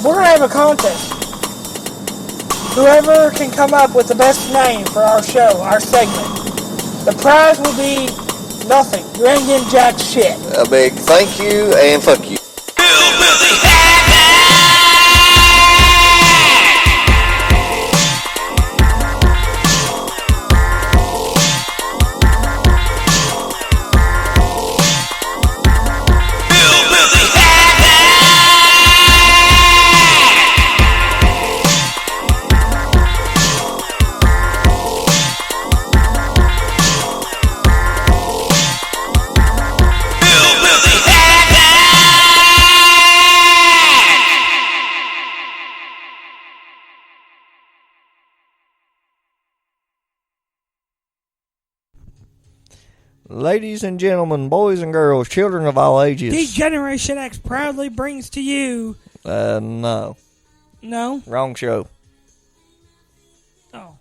we're going to have a contest. Whoever can come up with the best name for our show, our segment, the prize will be nothing. You ain't getting jack shit. A big thank you and fuck you. Ladies and gentlemen, boys and girls, children of all ages. Degeneration X proudly brings to you... No. No? Wrong show. Oh.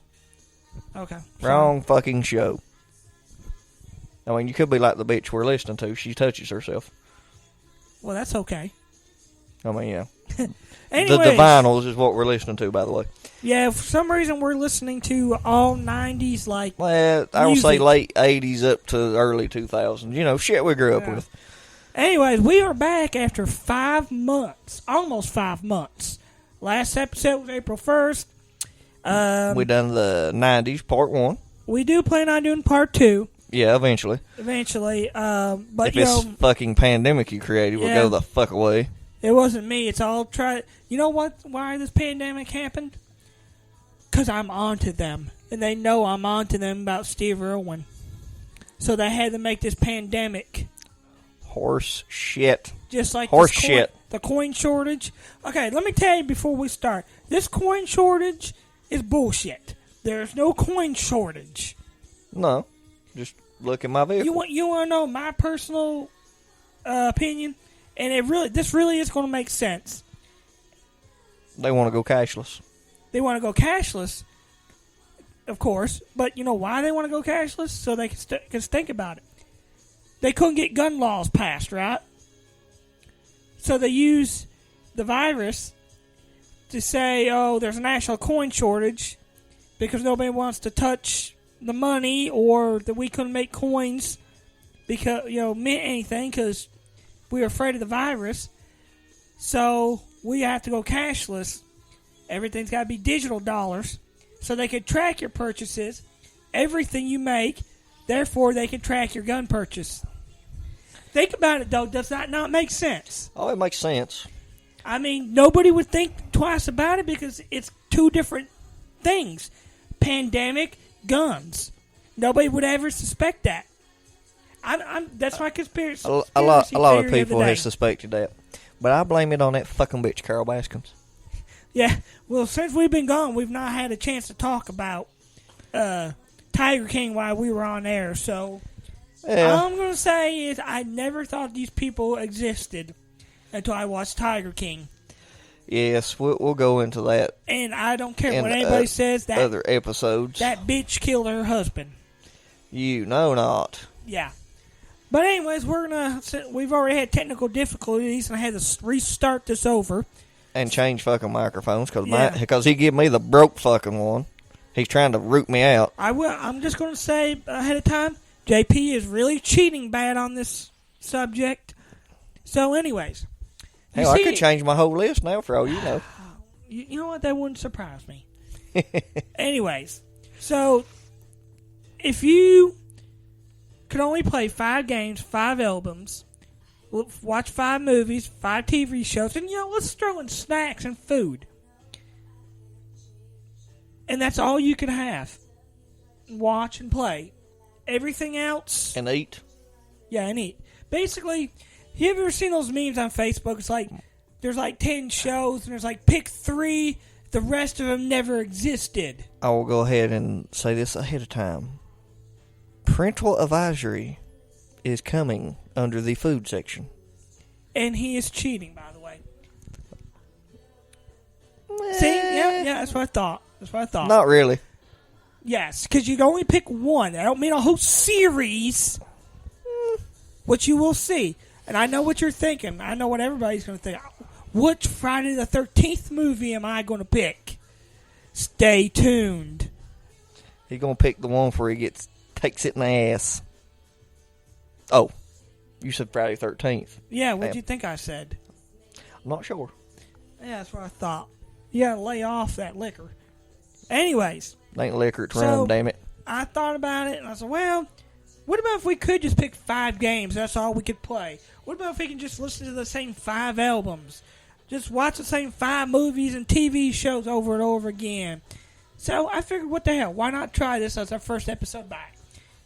Okay. Wrong fucking show. I mean, you could be like the bitch we're listening to. She touches herself. Well, that's okay. I mean, yeah. Anyways, the Divinals is what we're listening to, by the way. Yeah, for some reason we're listening to all 90s, like, well, I would say late 80s up to early 2000s. You know, shit we grew up with. Anyways, we are back after 5 months. Almost 5 months. Last episode was April 1st. We done the 90s, part 1. We do plan on doing part 2. Yeah, eventually. But, if this fucking pandemic you created will go the fuck away. It wasn't me. It's all You know what? Why this pandemic happened? Because I'm onto them. And they know I'm onto them about Steve Irwin. So they had to make this pandemic. Horse shit. Just like horse shit. The coin shortage. Okay, let me tell you before we start. This coin shortage is bullshit. There's no coin shortage. No. Just look at my vehicle. You want to know my personal opinion? And this really is going to make sense. They want to go cashless. They want to go cashless, of course. But you know why they want to go cashless? So they can think about it. They couldn't get gun laws passed, right? So they use the virus to say, oh, there's a national coin shortage because nobody wants to touch the money, or that we couldn't make coins because, mint anything because we were afraid of the virus. So we have to go cashless. Everything's got to be digital dollars so they can track your purchases, everything you make. Therefore, they can track your gun purchase. Think about it, though. Does that not make sense? Oh, it makes sense. I mean, nobody would think twice about it because it's two different things. Pandemic, guns. Nobody would ever suspect that. That's my conspiracy. A lot of people have suspected that. But I blame it on that fucking bitch, Carol Baskins. Yeah, well, since we've been gone, we've not had a chance to talk about Tiger King while we were on air. So all I'm going to say is I never thought these people existed until I watched Tiger King. Yes, we'll go into that. And I don't care what anybody says. That other episodes. That bitch killed her husband. You know not. Yeah. But anyways, we've already had technical difficulties, and I had to restart this over. And change fucking microphones, because he gave me the broke fucking one. He's trying to root me out. I will. I'm just going to say ahead of time, JP is really cheating bad on this subject. So anyways. Hell, I could change my whole list now for all you know. You know what? That wouldn't surprise me. Anyways. So, if you could only play 5 games, 5 albums, watch 5 movies, 5 TV shows, and let's throw in snacks and food. And that's all you can have. Watch and play. Everything else... And eat. Yeah, and eat. Basically, have you ever seen those memes on Facebook? It's like, there's like 10 shows, and there's like, pick 3, the rest of them never existed. I will go ahead and say this ahead of time. Parental advisory is coming under the food section. And he is cheating, by the way. See? Yeah, that's what I thought. Not really. Yes, because you can only pick one. I don't mean a whole series. Which you will see. And I know what you're thinking. I know what everybody's going to think. Which Friday the 13th movie am I going to pick? Stay tuned. He's going to pick the one where he takes it in the ass. Oh, you said Friday 13th. Yeah, what do you think I said? I'm not sure. Yeah, that's what I thought. You gotta lay off that liquor. Anyways. It ain't liquor, it's rum, damn it. I thought about it, and I said, well, what about if we could just pick 5 games? That's all we could play. What about if we can just listen to the same 5 albums? Just watch the same 5 movies and TV shows over and over again. So I figured, what the hell? Why not try this as our first episode back?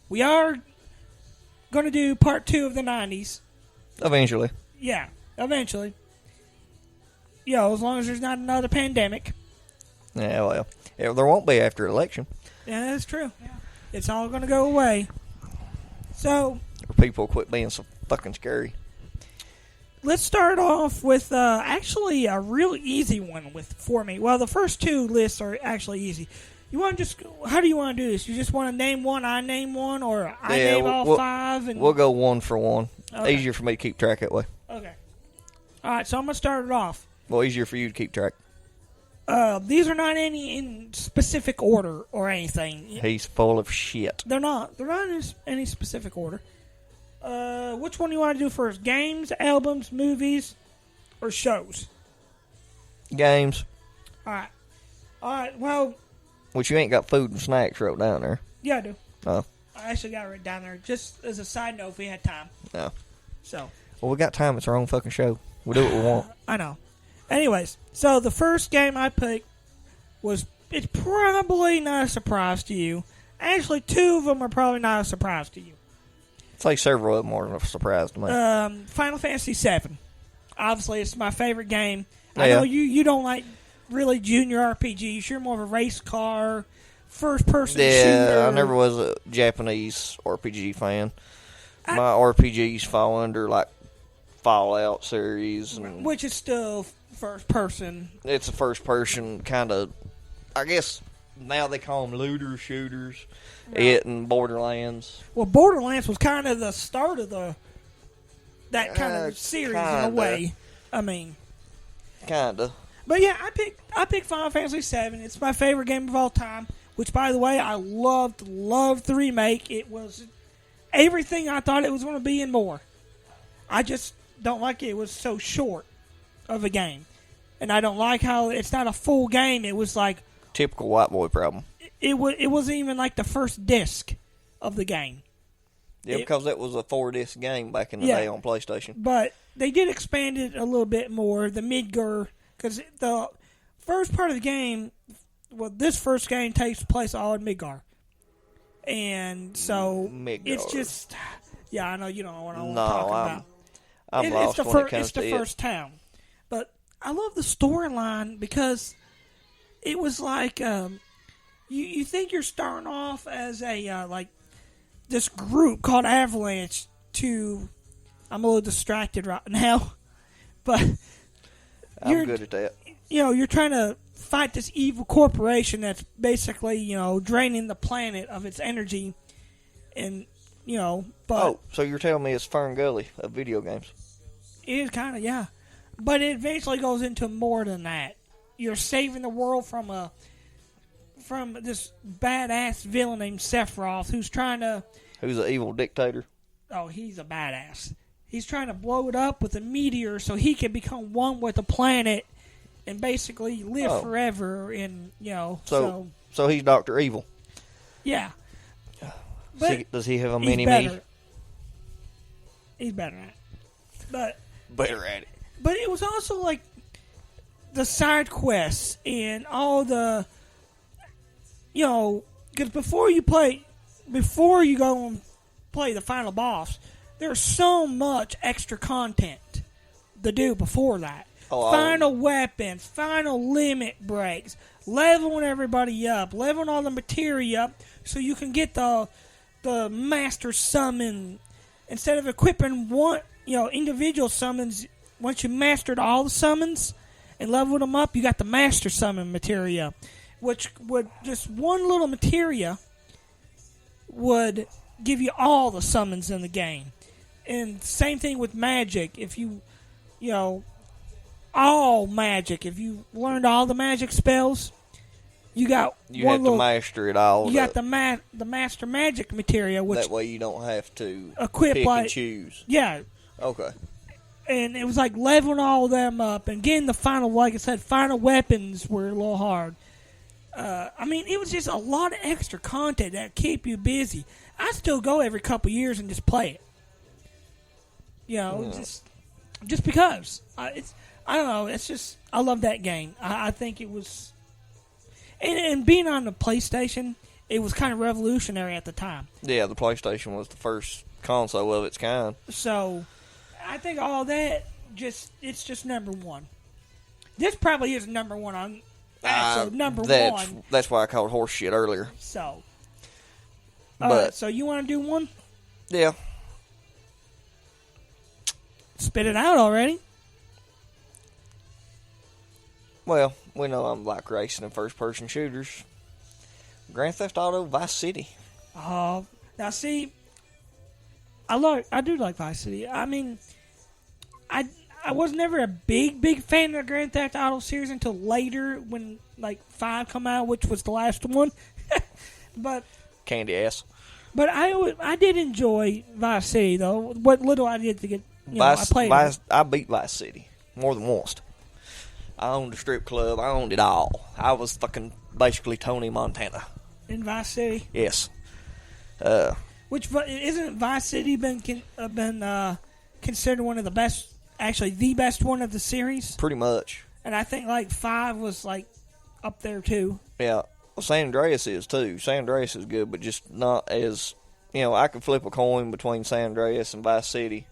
We are going to do part 2 of the 90s. Eventually. Yeah, eventually. You know, as long as there's not another pandemic. Yeah, well, there won't be after election. Yeah, that's true. Yeah. It's all going to go away. So, Or people quit being so fucking scary. let's start off with actually a real easy one for me. Well, the first 2 lists are actually easy. You want to just, how do you want to do this? You just want to name one, I name one, or I name all 5? And We'll go one for one. Okay. Easier for me to keep track that way. Okay. All right, so I'm going to start it off. Well, easier for you to keep track. These are not any in specific order or anything. He's full of shit. They're not. They're not in any specific order. Which one do you want to do first? Games, albums, movies, or shows? Games. All right. All right. Well, Which you ain't got food and snacks wrote down there. yeah, I do. Oh. I actually got it written down there just as a side note if we had time. No. So. Well, we got time. It's our own fucking show. We do what we want. I know. Anyways, so the first game I picked it's probably not a surprise to you. Actually, 2 of them are probably not a surprise to you. It's like several of them are a surprise to me. Final Fantasy VII. Obviously, it's my favorite game. I Yeah. know you don't like really junior RPGs. You're more of a race car, first-person shooter. Yeah, I never was a Japanese RPG fan. My RPGs fall under, like, Fallout series. And which is still first-person. it's a first-person kind of, I guess, now they call them looter shooters. Right. It and Borderlands. Well, Borderlands was kind of the start of that kind of series in a kinda. way. I mean... Kinda. But yeah, I picked Final Fantasy VII. It's my favorite game of all time. Which, by the way, I loved the remake. It was everything I thought it was going to be and more. I just don't like it. It was so short of a game, and I don't like how it's not a full game. It was like Typical white boy problem. it wasn't even like the first disc of the game. Yeah, because that was a 4-disc game back in the Yeah. day on PlayStation. But they did expand it a little bit more. The Midgar, because the first part of the game, well, this first game takes place all in Midgar. And so Midgar. it's just, yeah, I know you don't know what I'm No, talking about. I'm lost when it comes It's the to first town. But I love the storyline because it was like, you think you're starting off as a, like, this group called Avalanche to, I'm a little distracted right now, but I'm good at that. you know, you're trying to fight this evil corporation that's basically, you know, draining the planet of its energy, and, you know, but Oh, so you're telling me it's Fern Gully of video games? it is kind of, yeah, but it eventually goes into more than that. You're saving the world from this badass villain named Sephiroth who's trying to, Who's an evil dictator? oh, he's a badass. He's trying to blow it up with a meteor so he can become one with the planet and basically live forever. And, you know, So he's Dr. Evil. yeah. But Does he have a he's mini better. me? He's better at it. But Better at it. But it was also like the side quests and all the, you know, because before you go and play the final boss, there's so much extra content to do before that. Final weapons, final limit breaks, leveling everybody up, leveling all the materia up so you can get the master summon. Instead of equipping one, you know, individual summons, once you mastered all the summons and leveled them up, you got the master summon materia, which would just one little materia would give you all the summons in the game. And same thing with magic. If you know, all magic. If you learned all the magic spells, you got You one have little, to master it all. You got the master magic material, which that way you don't have to equip pick like and choose. Yeah, Okay. and it was like leveling all of them up and getting the final, like I said, final weapons were a little hard. I mean, it was just a lot of extra content that keep you busy. I still go every couple years and just play it. You know, just because I don't know. It's just I love that game. I think it was, and being on the PlayStation, it was kind of revolutionary at the time. Yeah, the PlayStation was the first console of its kind. So, I think all that it's just number one. This probably is number one on. So number one. That's why I called horse shit earlier. So, but so you want to do one? Yeah. Spit it out already. Well, we know I'm like racing and first-person shooters. Grand Theft Auto Vice City. Now see, I do like Vice City. I mean, I was never a big fan of the Grand Theft Auto series until later when like 5 come out, which was the last one. But Candy ass. But I did enjoy Vice City though. What little I did to get, I played. I beat Vice City more than once. I owned a strip club. I owned it all. I was fucking basically Tony Montana. In Vice City? Yes. Which isn't Vice City been considered one of the best, actually the best one of the series? Pretty much. And I think like 5 was like up there too. Yeah. Well, San Andreas is too. San Andreas is good, but just not as, I could flip a coin between San Andreas and Vice City.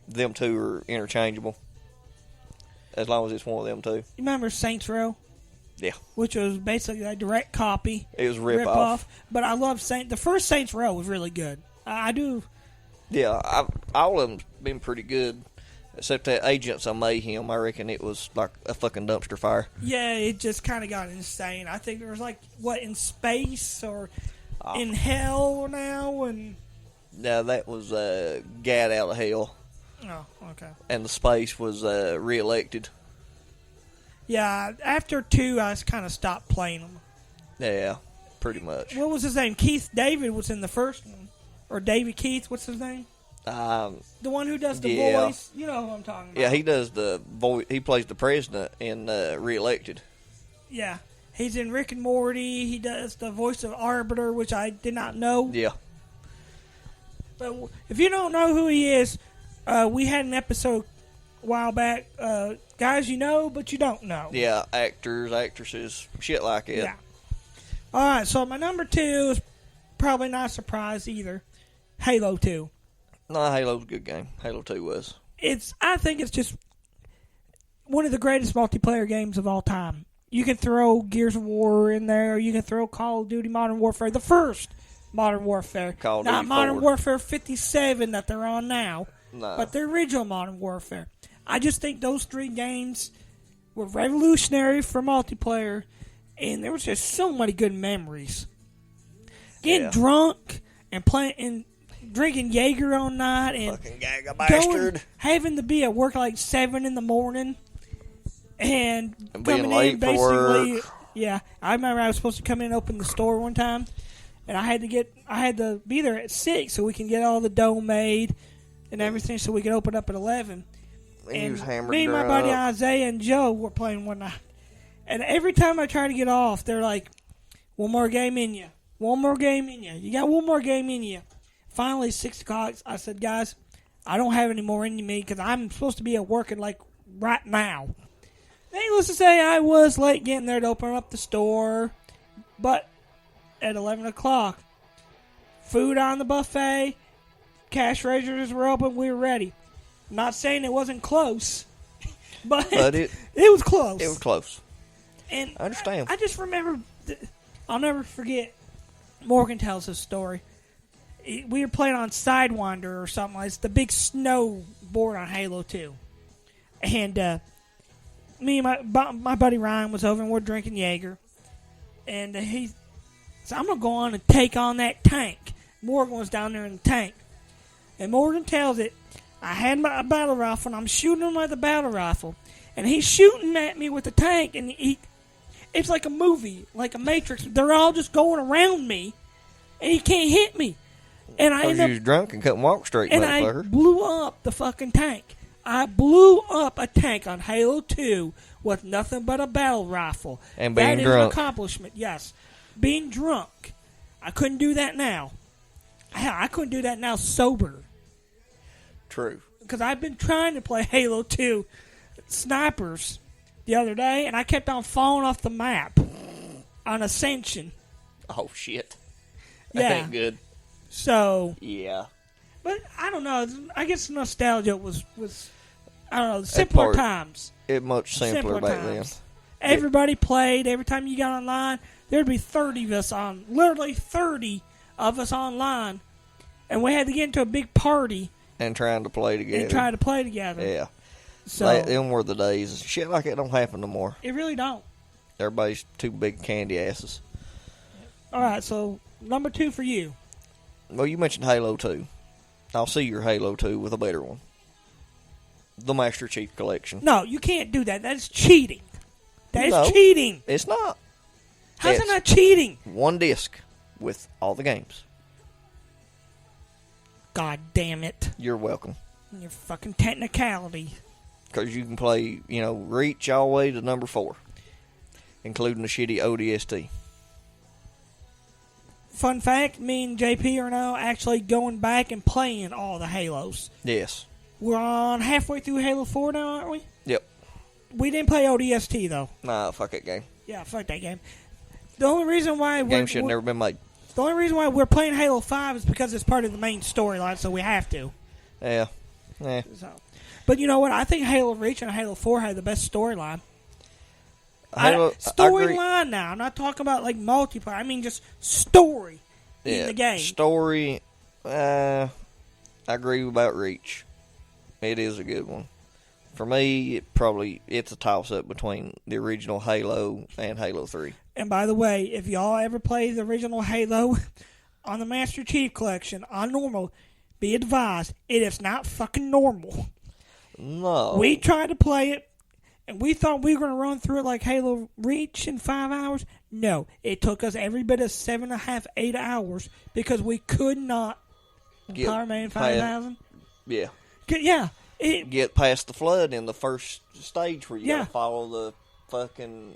Them two are interchangeable. As long as it's one of them two. You remember Saints Row? Yeah. Which was basically a direct copy. It was rip off. But I love the first Saints Row was really good. I do. Yeah, all of them's been pretty good. Except that Agents of Mayhem, I reckon it was like a fucking dumpster fire. Yeah, it just kind of got insane. I think there was like, in space or in hell now? And no, that was Gad out of hell. Oh, okay. And the space was re-elected. Yeah, after 2, I kind of stopped playing them. Yeah, pretty much. What was his name? Keith David was in the first one. Or David Keith, what's his name? The one who does the voice. You know who I'm talking about. Yeah, he does the voice. He plays the president in Re-elected. Yeah. He's in Rick and Morty. He does the voice of Arbiter, which I did not know. Yeah. But if you don't know who he is, we had an episode a while back. Guys you know, but you don't know. Yeah, actors, actresses, shit like it. Yeah. All right, so my number 2 is probably not a surprise either. Halo 2. No, Halo's a good game. Halo 2 was. I think it's just one of the greatest multiplayer games of all time. You can throw Gears of War in there. You can throw Call of Duty Modern Warfare. The first Modern Warfare. Not Modern Warfare 57 that they're on now. No. But the original Modern Warfare. I just think those 3 games were revolutionary for multiplayer. And there was just so many good memories. Getting drunk and playing and drinking Jaeger all night and fucking Gaga bastard. Having to be at work like 7 in the morning and being late for work. Yeah, I remember I was supposed to come in and open the store one time, and I had to be there at 6 so we can get all the dough made and everything so we could open up at 11. And me and my buddy Isaiah and Joe were playing one night, and every time I try to get off, they're like, "One more game in you. One more game in you. You got one more game in you." Finally, 6 o'clock, I said, "Guys, I don't have any more in me because I'm supposed to be at work like right now." Needless to say, I was late getting there to open up the store, but at 11 o'clock, food on the buffet, cash registers were open, we were ready. I'm not saying it wasn't close, but it was close. It was close. And I understand. I just remember, I'll never forget, Morgan tells his story. We were playing on Sidewinder or something. It's the big snow board on Halo 2. And me and my buddy Ryan was over and we're drinking Jaeger. And he said, "I'm going to go on and take on that tank." Morgan was down there in the tank. And Morgan tells it, I had my battle rifle and I'm shooting him with the battle rifle. and he's shooting at me with the tank, and it's like a movie, like a Matrix. They're all just going around me, and he can't hit me. And I Because you was drunk and couldn't walk straight, and motherfucker. I blew up the fucking tank. I blew up a tank on Halo 2 with nothing but a battle rifle. And being that is drunk. an accomplishment, yes. Being drunk. I couldn't do that now. Hell, I couldn't do that now sober. True. Because I've been trying to play Halo 2 snipers the other day, and I kept on falling off the map on Ascension. Oh, shit. Yeah. That ain't good. So, Yeah. but I don't know. I guess nostalgia was I don't know, simpler times. It much simpler back then. Everybody played. Every time you got online, there'd be 30 of us on, literally 30 of us online, and we had to get into a big party And trying to play together. and try to play together. Yeah. So Them were the days. Shit like that don't happen no more. it really don't. Everybody's too big candy asses. All right, so number 2 for you. Well, you mentioned Halo 2. I'll see your Halo 2 with a better one. The Master Chief Collection. No, you can't do that. That's cheating. That is No. cheating. It's not. How's It's it not cheating? one disc with all the games. God damn it. You're welcome. Your fucking technicality. Because you can play, Reach all the way to number 4. Including the shitty ODST. Fun fact, me and JP are now actually going back and playing all the Halos. Yes. We're on halfway through Halo 4 now, aren't we? Yep. We didn't play ODST, though. Nah, fuck that game. Yeah, fuck that game. The only reason why Game should have never been made. the only reason why we're playing Halo 5 is because it's part of the main storyline, so we have to. Yeah. So. But you know what? I think Halo Reach and Halo 4 had the best storyline. Halo, Storyline now. I'm not talking about like multiplayer. I mean just story in the game. Story, I agree about Reach. It is a good one. For me, it's a toss-up between the original Halo and Halo 3. And by the way, if y'all ever play the original Halo on the Master Chief Collection on normal, be advised, it is not fucking normal. No. We tried to play it, and we thought we were going to run through it like Halo Reach in 5 hours. No, it took us every bit of 7.5, 8 hours because we could not Get Power Man 5000. Yeah. Yeah. Get past the flood in the first stage where you Yeah. gotta follow the fucking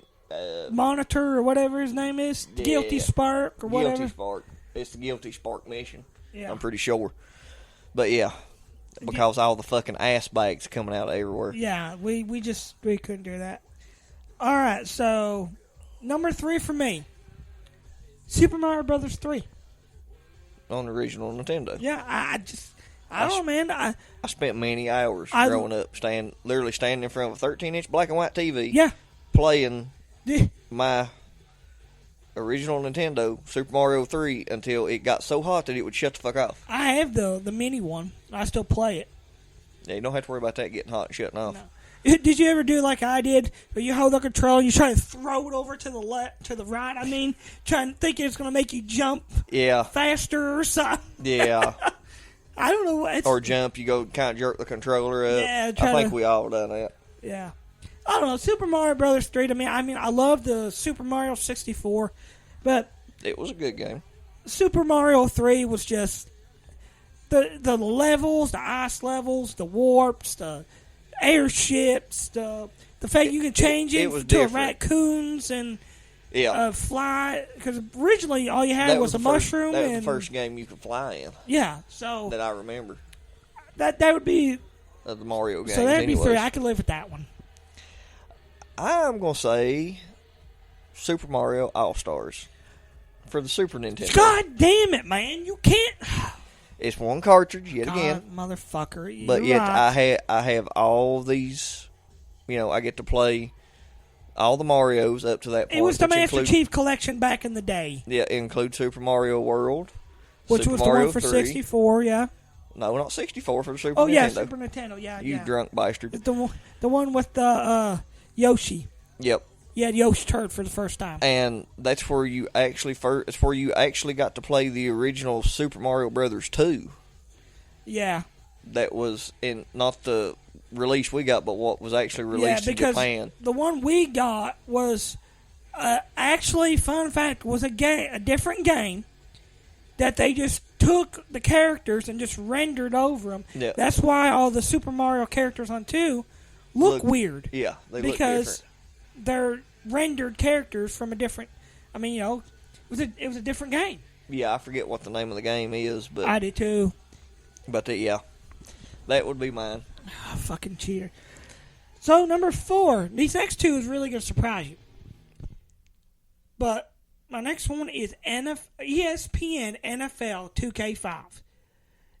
Monitor or whatever his name is. Yeah. Guilty Spark or whatever. Guilty Spark. It's the Guilty Spark mission. Yeah. I'm pretty sure. But yeah. Because all the fucking ass bags coming out everywhere. Yeah, we couldn't do that. All right, so number 3 for me, Super Mario Brothers 3. On the original Nintendo. Yeah, I don't know, man. I spent many hours growing up literally standing in front of a 13-inch black and white TV. Yeah. Playing Yeah. my original Nintendo Super Mario 3 until it got so hot that it would shut the fuck off. I have the mini one. I still play it. Yeah, you don't have to worry about that getting hot and shutting off. No. Did you ever do like I did, where you hold the control and you try to throw it over to the left, to the right? I mean, trying to think it's going to make you jump Yeah. faster or something. Yeah. I don't know. Or jump, you go kind of jerk the controller up. Yeah, I think we all done that. Yeah. I don't know. Super Mario Brothers 3 to me, I love the Super Mario 64, but It was a good game. Super Mario 3 was just the levels, the ice levels, the warps, the airships, the fact you can change it was to different. raccoons and Yeah. fly. Because originally all you had was a mushroom. That was and the first game you could fly in yeah, so that I remember. that would be Of the Mario games. so that'd be anyways. 3. I could live with that one. I'm going to say Super Mario All-Stars for the Super Nintendo. God damn it, man! You can't. It's one cartridge yet God, again. motherfucker. But You're yet right. I have all these, I get to play all the Marios up to that point. It was the which Master include- Chief collection back in the day, Yeah, it includes Super Mario World. which Super was Mario the one for 3. 64. Yeah. No, not 64 for the Super Oh Nintendo. yeah, Super Nintendo. Yeah, You yeah. drunk bastard. The one with the Yoshi. Yep. You had Yoshi turd for the first time. And that's where you actually it's where you actually got to play the original Super Mario Brothers 2. Yeah. That was in not the release we got, but what was actually released in Japan. The one we got was actually, fun fact, was a different game that they just took the characters and just rendered over them. Yeah. That's why all the Super Mario characters on 2 look weird. Yeah, they look because different. They're rendered characters from a different. I mean, it was a different game. Yeah, I forget what the name of the game is, but I did too. But yeah, that would be mine. Oh, fucking cheater. So number 4, these next 2 is really going to surprise you. But my next one is ESPN NFL 2K5.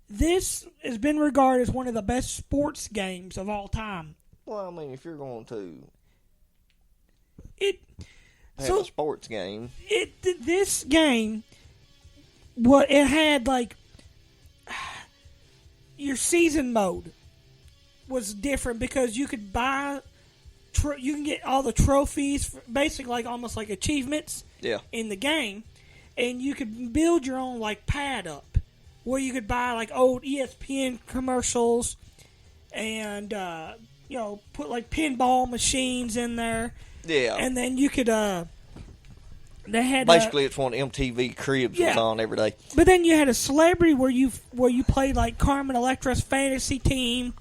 This has been regarded as one of the best sports games of all time. Well, I mean, if you're going to have so a sports game, this game, it had like your season mode was different because you could buy. You can get all the trophies, basically like almost like achievements in the game, and you could build your own like pad up, where you could buy like old ESPN commercials, and put like pinball machines in there. Yeah, and then you could they had basically it's one MTV Cribs was on every day. But then you had a celebrity where you played like Carmen Electra's fantasy team.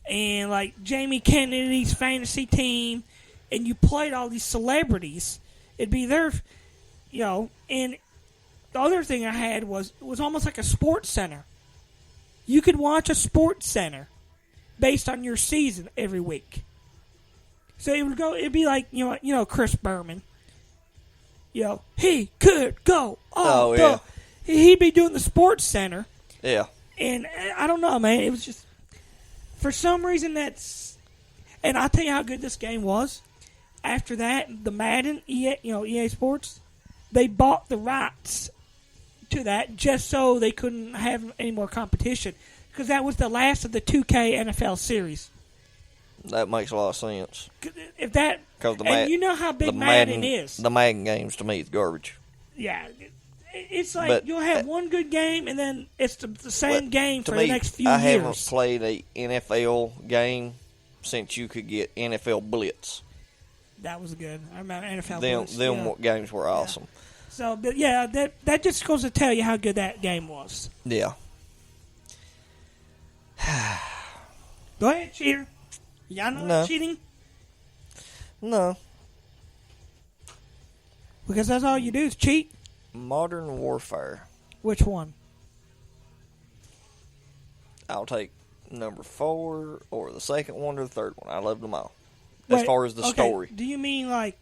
And like Jamie Kennedy's fantasy team, and you played all these celebrities. It'd be their, And the other thing I had was almost like a sports center. You could watch a sports center based on your season every week. So it'd be like Chris Berman. He could go. He'd be doing the sports center. Yeah. And I don't know, man. It was just. For some reason, and I'll tell you how good this game was. After that, the Madden, EA Sports, they bought the rights to that just so they couldn't have any more competition, because that was the last of the 2K NFL series. That makes a lot of sense. You know how big Madden is. The Madden games to me is garbage. Yeah. It's like you'll have one good game, and then it's the same game for the next few years. I haven't played a NFL game since you could get NFL Blitz. That was good. I remember NFL Blitz. Them games were awesome. Yeah. So, but yeah, that just goes to tell you how good that game was. Yeah. Go ahead, cheater. Y'all know cheating? No. Because that's all you do is cheat. Modern Warfare. Which one? I'll take number 4 or the second one or the third one. I loved them all. As far as the story. Do you mean like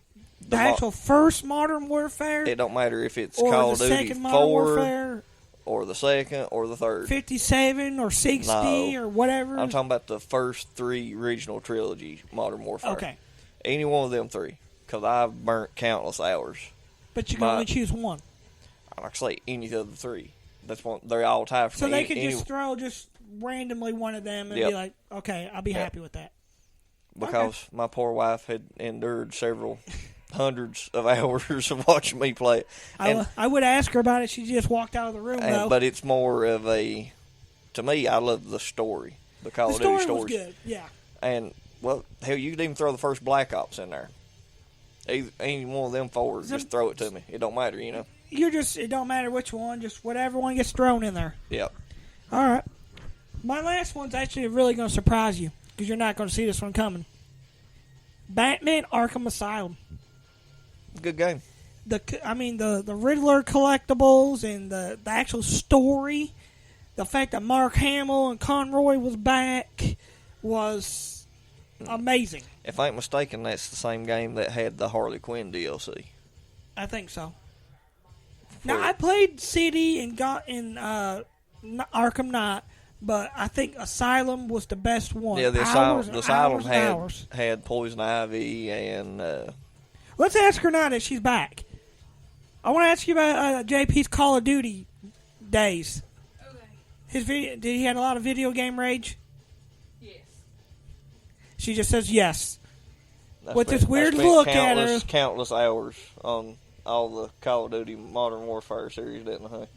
the actual first Modern Warfare? It don't matter if it's Call of Duty 4 or the second or the third. 57 or 60 or whatever? I'm talking about the first 3 original trilogy Modern Warfare. Okay. Any one of them 3. Because I've burnt countless hours. But you can only choose one. Like I say, any of the 3. That's one. They're all tied for me. So they could just throw randomly one of them and be like, okay, I'll be happy with that. Because my poor wife had endured several hundreds of hours of watching me play it. I would ask her about it. She just walked out of the room, though. But it's more of to me, I love the story. The Call of Duty stories. The story was good, yeah. And, well, hell, you could even throw the first Black Ops in there. Any one of them 4, just throw it to me. It don't matter, It don't matter which one, just whatever one gets thrown in there. Yep. All right. My last one's actually really going to surprise you, because you're not going to see this one coming. Batman Arkham Asylum. Good game. The Riddler collectibles and the actual story, the fact that Mark Hamill and Conroy was back was amazing. If I ain't mistaken, that's the same game that had the Harley Quinn DLC. I think so. Now, I played City and got in Arkham Knight, but I think Asylum was the best one. Yeah, the Asylum had Poison Ivy and... Let's ask her now that she's back. I want to ask you about JP's Call of Duty days. Okay. Did he have a lot of video game rage? Yes. She just says yes. With this weird look at her. Countless hours on all the Call of Duty Modern Warfare series, didn't I?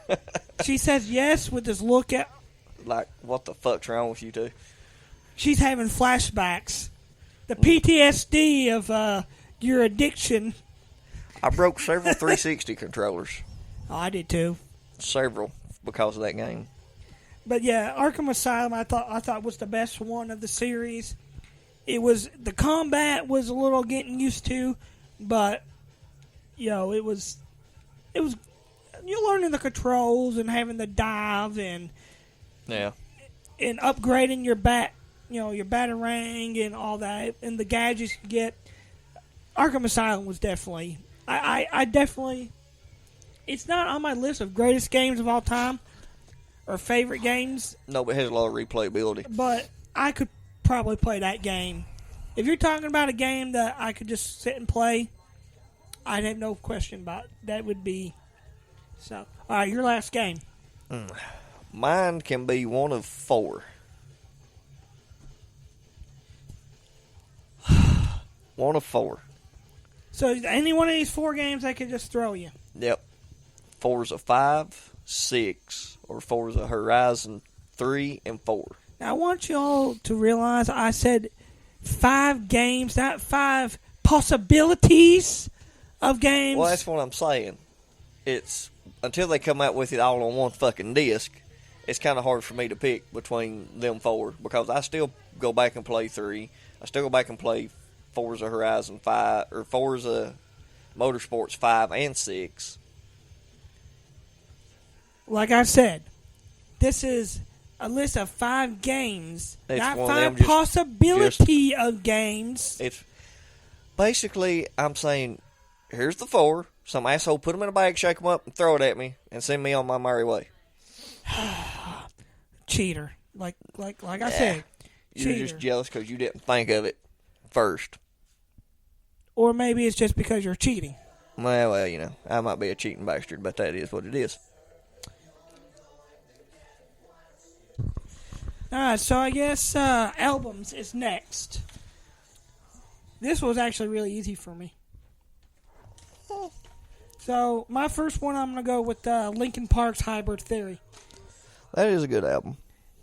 Yes. She says yes with this look at... Like, what the fuck's wrong with you two? she's having flashbacks. The PTSD of your addiction. I broke several 360 controllers. Oh, I did too. Several because of that game. But yeah, Arkham Asylum I thought was the best one of the series. It was the combat was a little getting used to, but it was you're learning the controls and having the dive and upgrading your your batarang and all that and the gadgets you get. Arkham Asylum was definitely I definitely it's not on my list of greatest games of all time or favorite games. No, but it has a lot of replayability. But I could probably play that game. If you're talking about a game that I could just sit and play, I'd have no question about it. That would be so. All right, your last game. Mine can be one of 4. One of 4. So any one of these 4 games I could just throw you. Yep. Forza 5, 6, or Forza Horizon 3 and 4. Now I want y'all to realize I said 5 games, not 5 possibilities of games. Well, that's what I'm saying. It's until they come out with it all on one fucking disc, it's kind of hard for me to pick between them 4 because I still go back and play 3. I still go back and play Forza Horizon 5 or Forza Motorsports 5 and 6. Like I said, this is a list of 5 games, It's not one of 5 them possibility of games. It's basically, I'm saying, here's the 4. Some asshole put them in a bag, shake them up, and throw it at me, and send me on my merry way. Cheater. Like I said, You're cheater. just jealous because you didn't think of it first. Or maybe it's just because you're cheating. Well, I might be a cheating bastard, but that is what it is. Alright, so I guess albums is next. This was actually really easy for me. So, my first one, I'm going to go with Linkin Park's Hybrid Theory. That is a good album.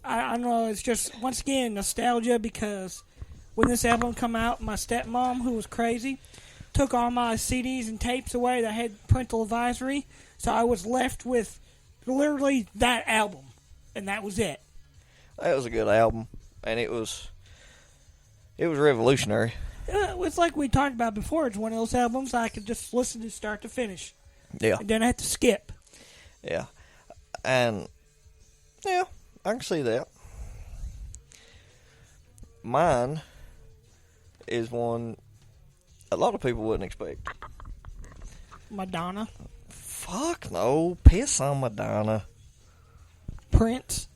I know, it's just, once again, nostalgia because when this album come out, my stepmom, who was crazy, took all my CDs and tapes away that had parental advisory, so I was left with literally that album, and that was it. That was a good album, and it was revolutionary. It's like we talked about before. It's one of those albums I could just listen to start to finish. Yeah. And then I have to skip. Yeah. And, I can see that. Mine is one a lot of people wouldn't expect. Madonna. Fuck no. Piss on Madonna. Prince.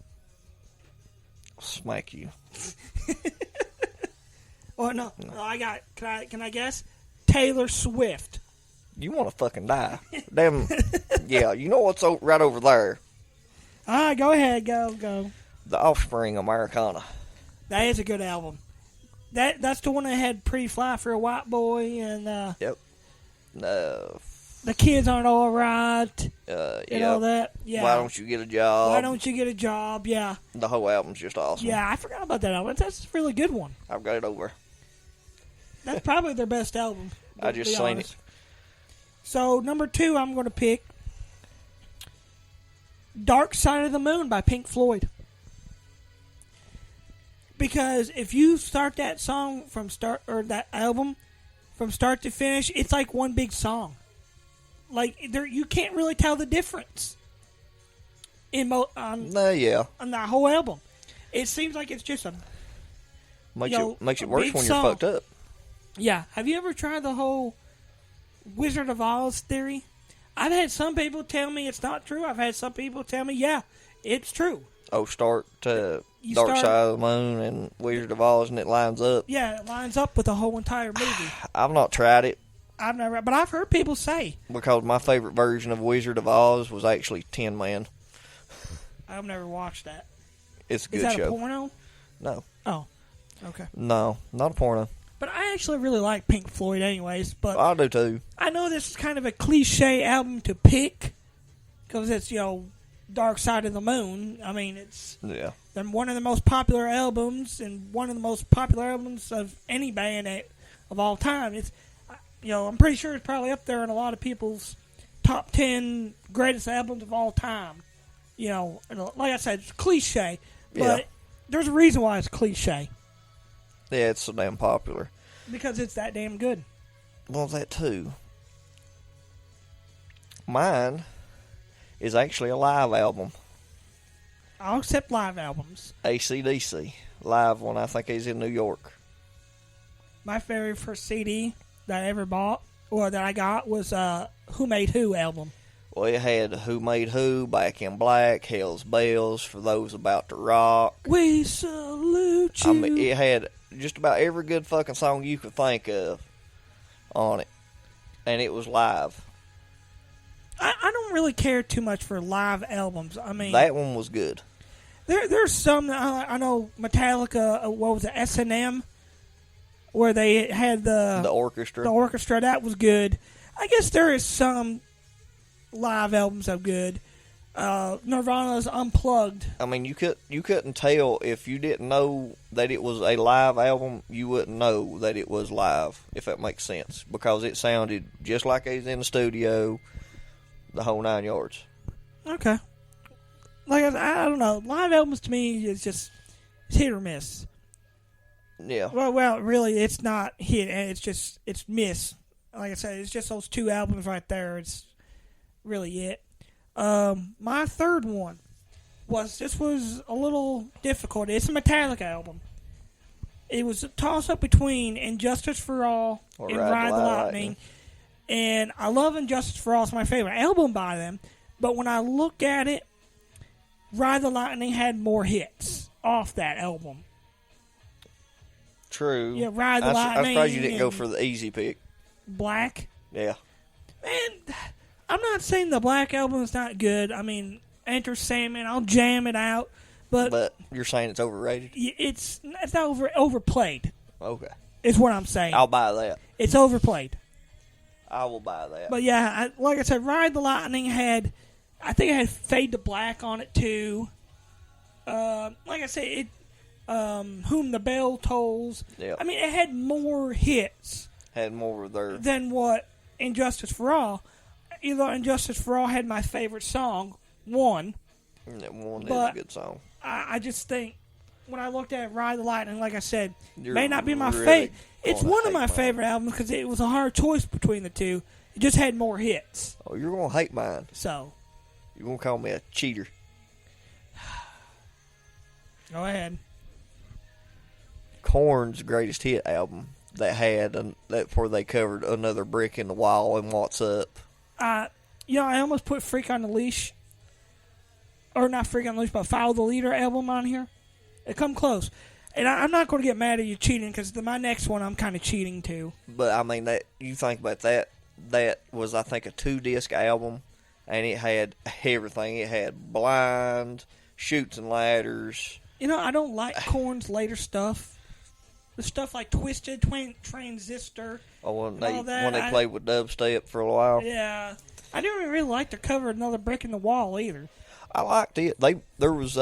Smack you. Oh no, I got. Can I guess? Taylor Swift. You want to fucking die? Damn. Yeah, you know what's right over there? All right, go ahead, go. The Offspring, Americana. That is a good album. That's the one that had "Pretty Fly for a White Boy" and Yep. No. The Kids Aren't All Right. And all that. Yeah. Why Don't You Get a Job? Why Don't You Get a Job? Yeah. The whole album's just awesome. Yeah, I forgot about that album. That's a really good one. I've got it over. That's probably their best album. I just seen it. So, number 2, I'm going to pick Dark Side of the Moon by Pink Floyd. Because if you start that song that album from start to finish, it's like one big song. Like you can't really tell the difference on that whole album. It seems like it's just makes it worse when song. You're fucked up. Yeah. Have you ever tried the whole Wizard of Oz theory? I've had some people tell me it's not true. I've had some people tell me, yeah, it's true. Oh, start to Dark Side of the Moon and Wizard of Oz, and it lines up. Yeah, it lines up with the whole entire movie. I've not tried it. I've never, but I've heard people say. Because my favorite version of Wizard of Oz was actually Tin Man. I've never watched that. It's a good show. Is that show. a porno? No. Oh, okay. No, not a porno. But I actually really like Pink Floyd anyways. But I do too. I know this is kind of a cliche album to pick because it's, Dark Side of the Moon. I mean, it's They're one of the most popular albums, and one of the most popular albums of any band of all time. It's, I'm pretty sure it's probably up there in a lot of people's top 10 greatest albums of all time. Like I said, it's cliche, but there's a reason why it's cliche. Yeah, it's so damn popular. Because it's that damn good. Well, that too. Mine is actually a live album. I'll accept live albums. AC/DC. Live one, I think he's in New York. My very first CD that I ever bought, or that I got, was Who Made Who album. Well, it had Who Made Who, Back in Black, Hell's Bells, For Those About to Rock. We salute you. I mean, it had just about every good fucking song you could think of on it. And it was live. I don't really care too much for live albums. I mean, that one was good. There's some that I know. Metallica, what was it, S&M, where they had the orchestra. The orchestra, that was good. I guess there is some live albums that are good. Nirvana's Unplugged. I mean, you couldn't tell if you didn't know that it was a live album. You wouldn't know that it was live, if that makes sense, because it sounded just like it was in the studio, the whole 9 yards. Okay. Like I don't know. Live albums to me is just hit or miss. Yeah. Well, really, it's not hit. It's miss. Like I said, it's just those two albums right there. It's really it. My third one was a little difficult. It's a Metallica album. It was a toss up between Injustice for All and Ride the Lightning. And I love Injustice for All. It's my favorite album by them. But when I look at it, Ride the Lightning had more hits off that album. True. Yeah, Ride the Lightning. I'm surprised you didn't go for the easy pick. Black. Yeah. Man, I'm not saying the Black album is not good. I mean, Enter Sandman, I'll jam it out. But you're saying it's overrated? It's not overplayed. Okay. Is what I'm saying. I'll buy that. It's overplayed. I will buy that. But yeah, like I said, Ride the Lightning I think it had Fade to Black on it too. Like I said, Whom the Bell Tolls. Yep. I mean, it had more hits. Had more of their... than what Injustice for All. Either Injustice for All had my favorite song, One. That one is a good song. I just think, when I looked at Ride the Lightning, like I said, You're may not be my really favorite. It's one of my favorite albums because it was a hard choice between the two. It just had more hits. Oh, you're going to hate mine. So. You're going to call me a cheater. Go ahead. Korn's greatest hit album that had that where they covered Another Brick in the Wall and What's Up. I almost put Freak on the Leash, or not Freak on the Leash, but Follow the Leader album on here. It come close. And I'm not going to get mad at you cheating because my next one I'm kind of cheating too. But I mean, that you think about that was, I think, a 2-disc album, and it had everything. It had Blind, Chutes and Ladders. I don't like Korn's later stuff. The stuff like Twisted, Transistor. Oh, when they played with dubstep for a while. Yeah. I didn't really like their cover Another Brick in the Wall either. I liked it. There was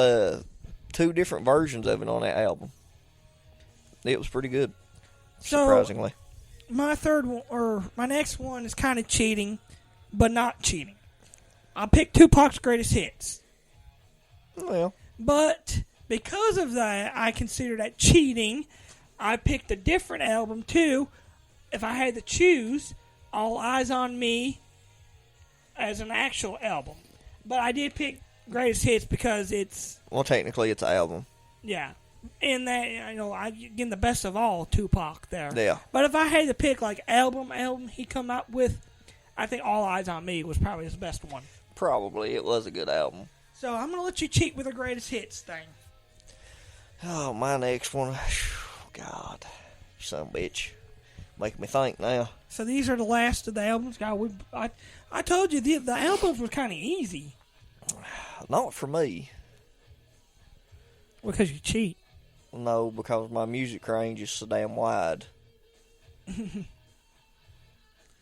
2 different versions of it on that album. It was pretty good, surprisingly. So, my next one is kind of cheating, but not cheating. I picked Tupac's greatest hits. Well. But because of that, I consider that cheating. I picked a different album, too. If I had to choose, All Eyes on Me as an actual album. But I did pick Greatest Hits because it's... Well, technically, it's an album. Yeah. In that, I get the best of all Tupac there. Yeah. But if I had to pick, like, album he come up with, I think All Eyes on Me was probably his best one. Probably. It was a good album. So I'm going to let you cheat with the Greatest Hits thing. Oh, my next one... God, son of a bitch. Making me think now. So these are the last of the albums. God, I told you the albums were kind of easy. Not for me. Because you cheat. No, because my music range is so damn wide.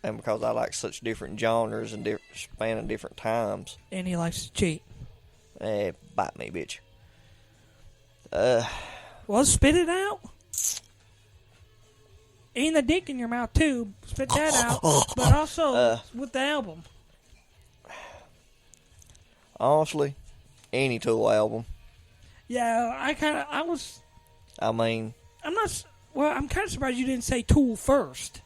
And because I like such different genres and spanning different times. And he likes to cheat. Bite me, bitch. Well, spit it out. And the dick in your mouth, too. Spit that out. But also with the album. Honestly, any Tool album. Yeah, I'm kind of surprised you didn't say Tool first.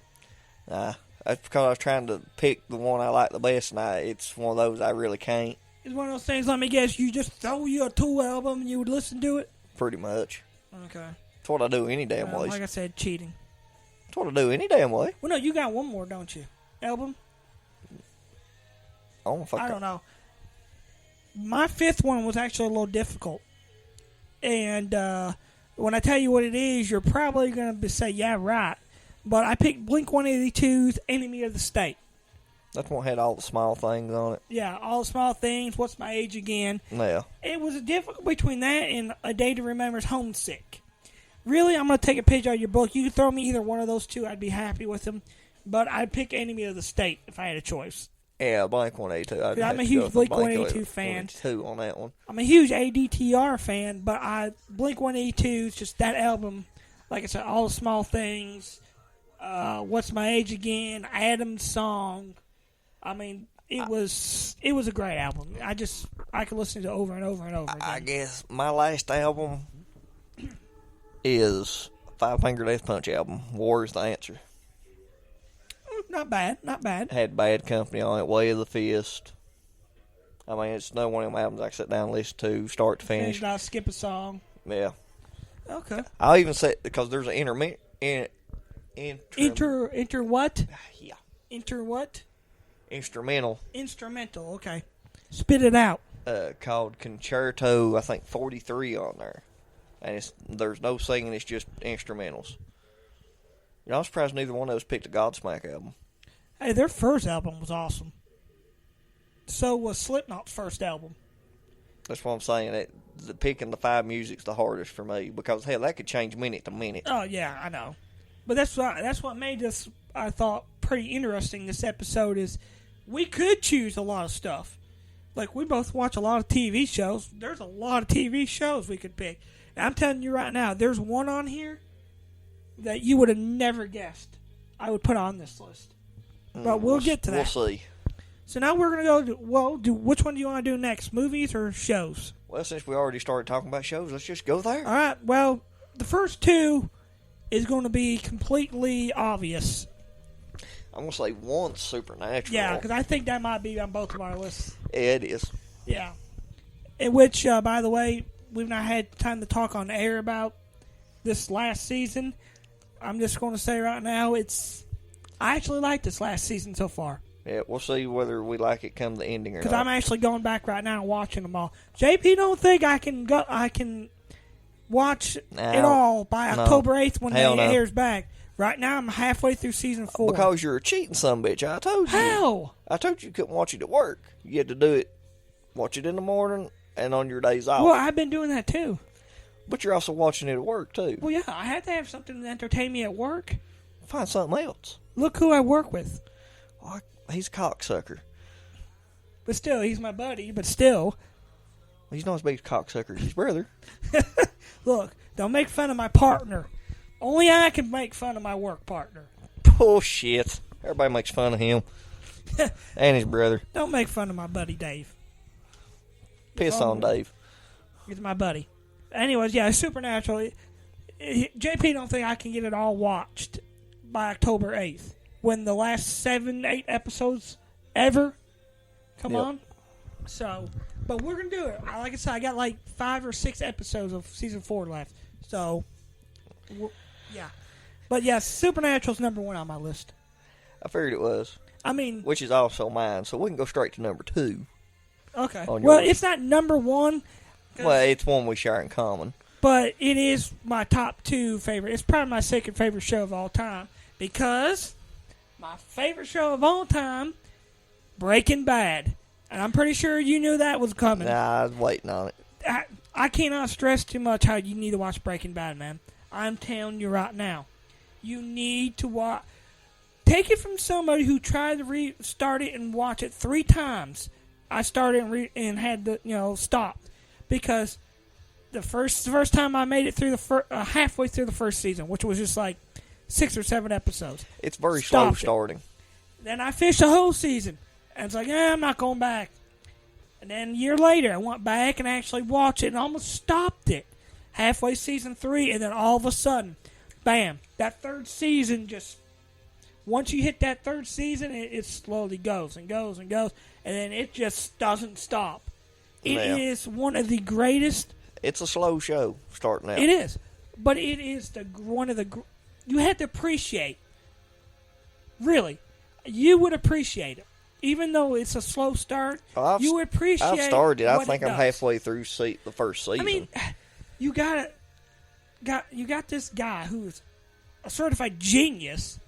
That's because I was trying to pick the one I like the best, and it's one of those I really can't. It's one of those things, let me guess, you just throw you a Tool album and you would listen to it? Pretty much. Okay. That's what I do any damn way. Like I said, cheating. That's what I do any damn way. Well, no, you got one more, don't you? Album? I don't know. My fifth one was actually a little difficult. And when I tell you what it is, you're probably going to say, yeah, right. But I picked Blink-182's Enemy of the State. That's one had all the small things on it. Yeah, all the small things. What's My Age Again? Yeah. It was a difficult between that and A Day to Remember's Homesick. Really, I'm going to take a page out of your book. You could throw me either one of those two. I'd be happy with them. But I'd pick Enemy of the State if I had a choice. Yeah, Blink-182. I'm a huge Blink-182 fan. On that one. I'm a huge ADTR fan, but Blink-182 is just that album. Like I said, all the small things. What's My Age Again? Adam's Song. I mean, it was a great album. I could listen to it over and over and over again. I guess my last album is Five Finger Death Punch album. War is the Answer. Not bad, not bad. Had Bad Company on it, Way of the Fist. I mean, it's another one of them albums I can sit down and listen to, start to finish. I'll skip a song. Yeah. Okay. I'll even say, because there's an Inter what? Yeah. Inter what? Instrumental. Instrumental, okay. Spit it out. Called Concerto, I think 43 on there. And there's no singing, it's just instrumentals. You know, I'm surprised neither one of us picked a Godsmack album. Hey, their first album was awesome. So was Slipknot's first album. That's what I'm saying. Picking the five music's the hardest for me because, hell, that could change minute to minute. Oh, yeah, I know. But that's what made this, I thought, pretty interesting, this episode, is we could choose a lot of stuff. Like, we both watch a lot of TV shows. There's a lot of TV shows we could pick. And I'm telling you right now, there's one on here that you would have never guessed I would put on this list. But we'll get to that. We'll see. So now we're going to go which one do you want to do next, movies or shows? Well, since we already started talking about shows, let's just go there. All right, well, the first two is going to be completely obvious. I'm going to say one's Supernatural. Yeah, because I think that might be on both of our lists. Yeah, it is. Yeah. In which, by the way, we've not had time to talk on air about this last season. I'm just going to say right now, I actually like this last season so far. Yeah, we'll see whether we like it come the ending or not. Because I'm actually going back right now and watching them all. JP don't think I can watch it all by October 8th when it airs back. Right now, I'm halfway through season 4. Because you're a cheating sumbitch, I told you. How? I told you couldn't watch it at work. You had to do it, watch it in the morning and on your days off. Well, I've been doing that too. But you're also watching it at work too. Well, yeah, I have to have something to entertain me at work. Find something else. Look who I work with. Oh, he's a cocksucker. But still, he's my buddy, but still. He's not as big a cocksucker as his brother. Look, don't make fun of my partner. Only I can make fun of my work partner. Bullshit. Everybody makes fun of him. And his brother. Don't make fun of my buddy Dave. Piss on Dave. He's my buddy. Anyways, yeah, Supernatural. JP don't think I can get it all watched by October 8th. When the last 7-8 episodes ever come on. So, but we're going to do it. Like I said, I got like 5 or 6 episodes of season 4 left. So, yeah. But yeah, Supernatural's number 1 on my list. I figured it was. I mean, which is also mine, so we can go straight to number 2. Okay. Well, it's not number 1. Well, it's one we share in common. But it is my top 2 favorite. It's probably my second favorite show of all time. Because my favorite show of all time, Breaking Bad. And I'm pretty sure you knew that was coming. Nah, I was waiting on it. I cannot stress too much how you need to watch Breaking Bad, man. I'm telling you right now. You need to watch. Take it from somebody who tried to restart it and watch it 3 times. I started and had to, stop. Because the first time I made it through halfway through the first season, which was just like 6 or 7 episodes. It's very slow Stopped it. starting. Then I finished the whole season, and it's like, I'm not going back. And then a year later, I went back and actually watched it and almost stopped it halfway season 3, and then all of a sudden, bam, that third season just, once you hit that third season, it slowly goes and goes and goes, and then it just doesn't stop. It is one of the greatest. It's a slow show starting out. It is, but it is you have to appreciate. Really, you would appreciate it, even though it's a slow start. You would appreciate. I've started. I what think it I'm does. halfway through the first season. I mean, you got this guy who's a certified genius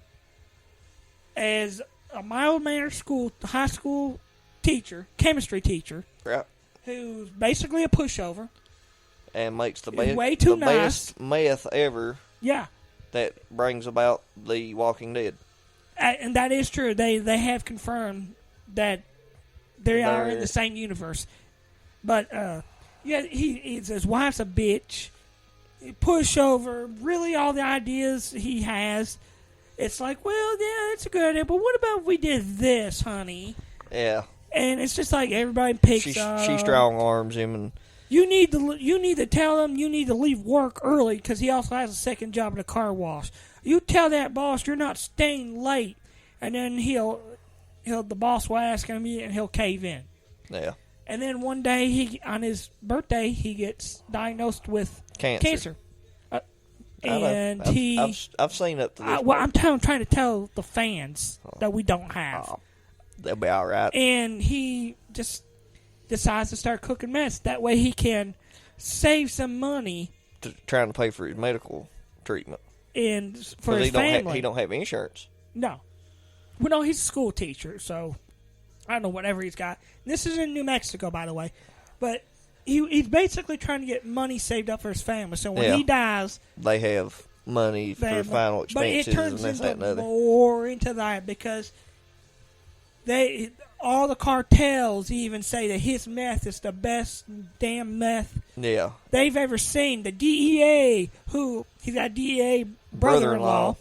as a mild-mannered high school teacher, chemistry teacher, right. who's basically a pushover. And makes the way too nice. best meth ever. Yeah. That brings about The Walking Dead. And that is true. They have confirmed that they are in the same universe. But, his wife's a bitch. Pushover. Really, all the ideas he has. It's like, well, yeah, it's a good idea, but what about if we did this, honey? Yeah. And it's just like everybody picks She up. strong arms him and... You need to tell him you need to leave work early because he also has a second job at a car wash. You tell that boss you're not staying late, and then the boss will ask him and he'll cave in. Yeah. And then one day on his birthday he gets diagnosed with cancer. And I've seen up to this. I'm trying to tell the fans that we don't have. They'll be all right. And he just decides to start cooking mess. That way he can save some money. Trying to pay for his medical treatment. And for his family. He don't have insurance. No. Well, no, he's a school teacher, so I don't know, whatever he's got. This is in New Mexico, by the way. But he's basically trying to get money saved up for his family. So when he dies... They have money for final expenses. But it turns more into that because all the cartels even say that his meth is the best damn meth they've ever seen. The DEA, he's got a DEA brother-in-law,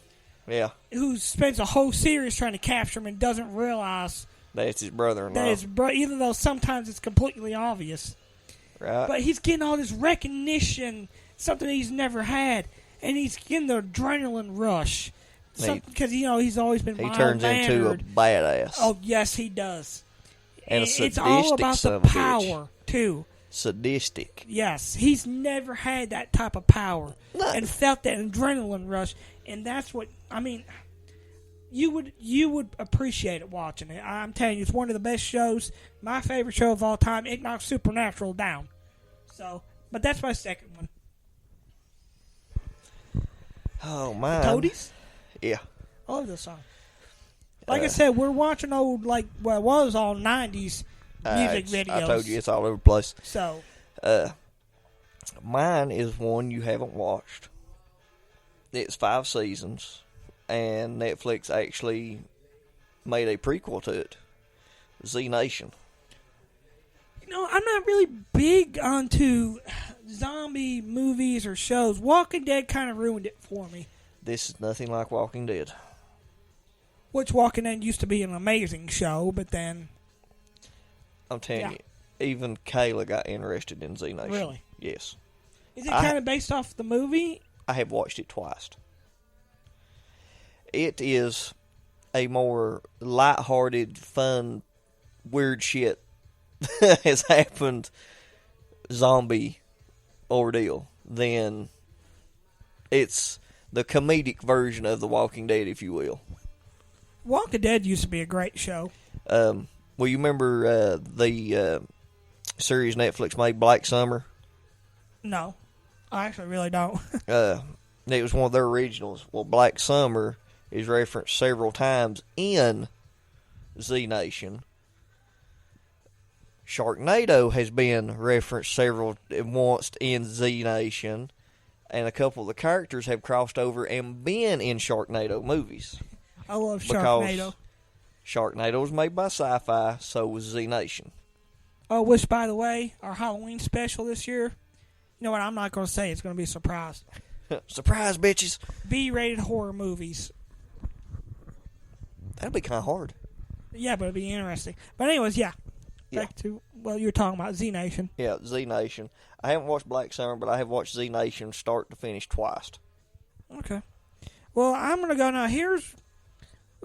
who spends a whole series trying to capture him and doesn't realize that it's his brother-in-law. Even though sometimes it's completely obvious. Right. But he's getting all this recognition, something he's never had, and he's getting the adrenaline rush. Because, he's always been mild-mannered. He turns into a badass. Oh, yes, he does. And it's all about the power, too. Sadistic. Yes, he's never had that type of power and felt that adrenaline rush. And that's what, you would appreciate it watching it. I'm telling you, it's one of the best shows. My favorite show of all time. It knocks Supernatural down. So, but that's my second one. Oh, man. Toadies? Yeah. I love this song. Like I said, we're watching old, it was all 90s music videos. I told you, it's all over the place. So. Mine is one you haven't watched. It's 5 seasons, and Netflix actually made a prequel to it. Z Nation. I'm not really big onto zombie movies or shows. Walking Dead kind of ruined it for me. This is nothing like Walking Dead. Which Walking Dead used to be an amazing show, but then... I'm telling you, even Kayla got interested in Z Nation. Really? Yes. Is it kind of based off the movie? I have watched it twice. It is a more lighthearted, fun, weird shit has happened zombie ordeal than it's the comedic version of The Walking Dead, if you will. Walking Dead used to be a great show. Well, you remember the series Netflix made, Black Summer? No. I actually really don't. It was one of their originals. Well, Black Summer is referenced several times in Z Nation. Sharknado has been referenced once in Z Nation, and a couple of the characters have crossed over and been in Sharknado movies. I love Sharknado. Because Sharknado was made by Sci-Fi, so was Z Nation. Oh, which, by the way, our Halloween special this year You know what? I'm not going to say it's going to be a surprise. Surprise, bitches. B-rated horror movies. That'd be kind of hard. Yeah, but it'd be interesting. But anyways, yeah. Back to, well, you were talking about Z Nation. Yeah, Z Nation. I haven't watched Black Summer, but I have watched Z Nation start to finish twice. Okay. Well, I'm going to go now.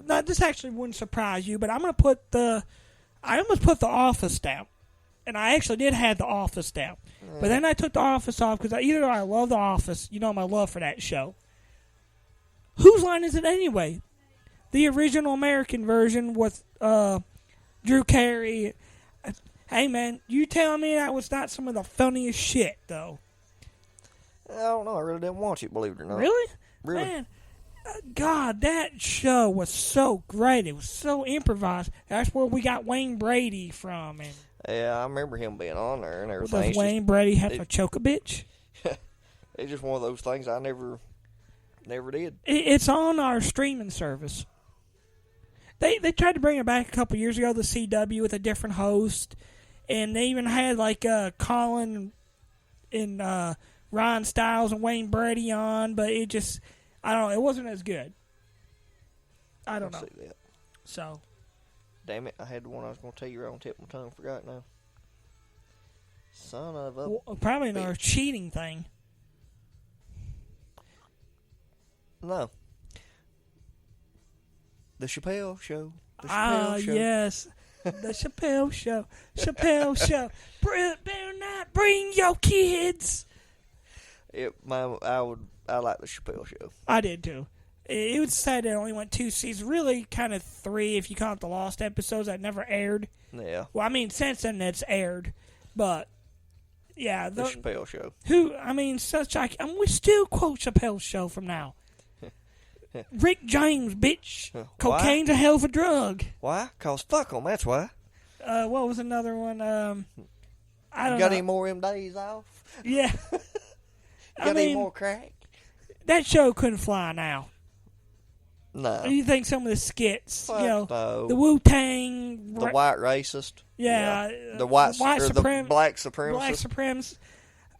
Now, this actually wouldn't surprise you, but I almost put The Office down. And I actually did have The Office down. But then I took The Office off because I love The Office. You know my love for that show. Whose line is it anyway? The original American version with Drew Carey. Hey, man, you telling me that was not some of the funniest shit, though? I don't know. I really didn't watch it, believe it or not. Really? Really? Man, God, that show was so great. It was so improvised. That's where we got Wayne Brady from. And Yeah, I remember him being on there and everything. does Wayne Brady have to choke a bitch? It's just one of those things I never did. It's on our streaming service. They tried to bring it back a couple years ago, the CW, with a different host. And they even had, like, Colin and Ryan Stiles and Wayne Brady on. But it just, I don't know, it wasn't as good. I don't know. See that. So. Damn it, I had the one I was going to tell you right on the tip of my tongue. Forgot now. Son of a... Well, probably another cheating thing. No. The Chappelle Show. The Chappelle Show. Yes. The Chappelle Show. Chappelle Show. Better not bring your kids. I like the Chappelle Show. I did too. It was sad it only went 2 seasons. Really, kind of 3 if you count the lost episodes that never aired. Yeah. Well, I mean, since then it's aired, but yeah, The Chappelle Show. We still quote Chappelle's Show from now. Rick James, bitch. Cocaine's a hell of a drug. Why? 'Cause fuck 'em, that's why. What was another one? I don't know. Got any more of them days off? Yeah. Got any more crack? That show couldn't fly now. No. You think some of the skits, no. The Wu-Tang... The white racist. Yeah. The white the black supremacist. Black supremacists.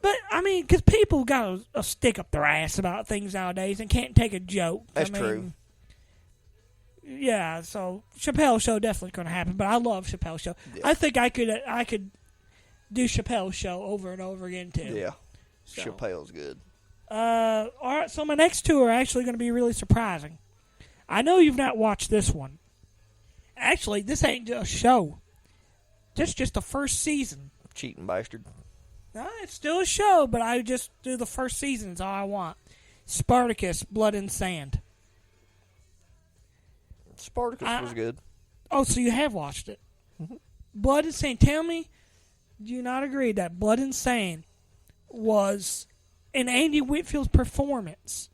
But, I mean, because people got a stick up their ass about things nowadays and can't take a joke. That's true. Yeah, so Chappelle's Show definitely going to happen, but I love Chappelle's Show. Yeah. I think I could do Chappelle's Show over and over again, too. Yeah. So. Chappelle's good. All right, so my next two are actually going to be really surprising. I know you've not watched this one. Actually, this ain't just a show. This is just the first season. Cheating bastard. No, it's still a show, but I just do the first season is all I want. Spartacus, Blood and Sand. Spartacus was good. Oh, so you have watched it. Mm-hmm. Blood and Sand. Tell me, do you not agree that Blood and Sand was in Andy Whitfield's performance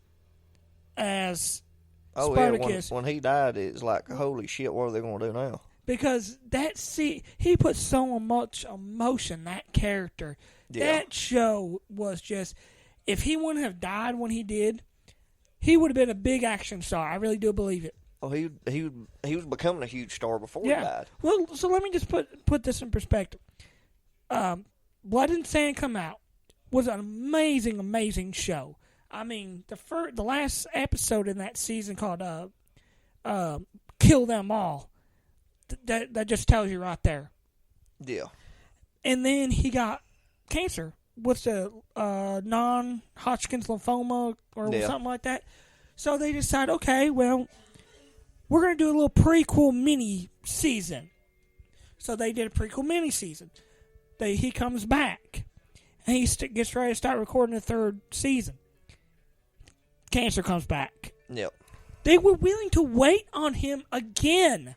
as Spartacus? Yeah, when he died, it's like, holy shit, what are they going to do now? Because he put so much emotion, that character. Yeah. That show was just, if he wouldn't have died when he did, he would have been a big action star. I really do believe it. Oh, he was becoming a huge star before he died. Well, so let me just put this in perspective. Blood and Sand come out was an amazing, amazing show. I mean, the last episode in that season called Kill Them All. That just tells you right there. Yeah. And then he got cancer. What's the non-Hodgkin's lymphoma or something like that? So they decide, okay, well, we're going to do a little prequel mini season. So they did a prequel mini season. He comes back, and he gets ready to start recording the third season. Cancer comes back. Yep. They were willing to wait on him again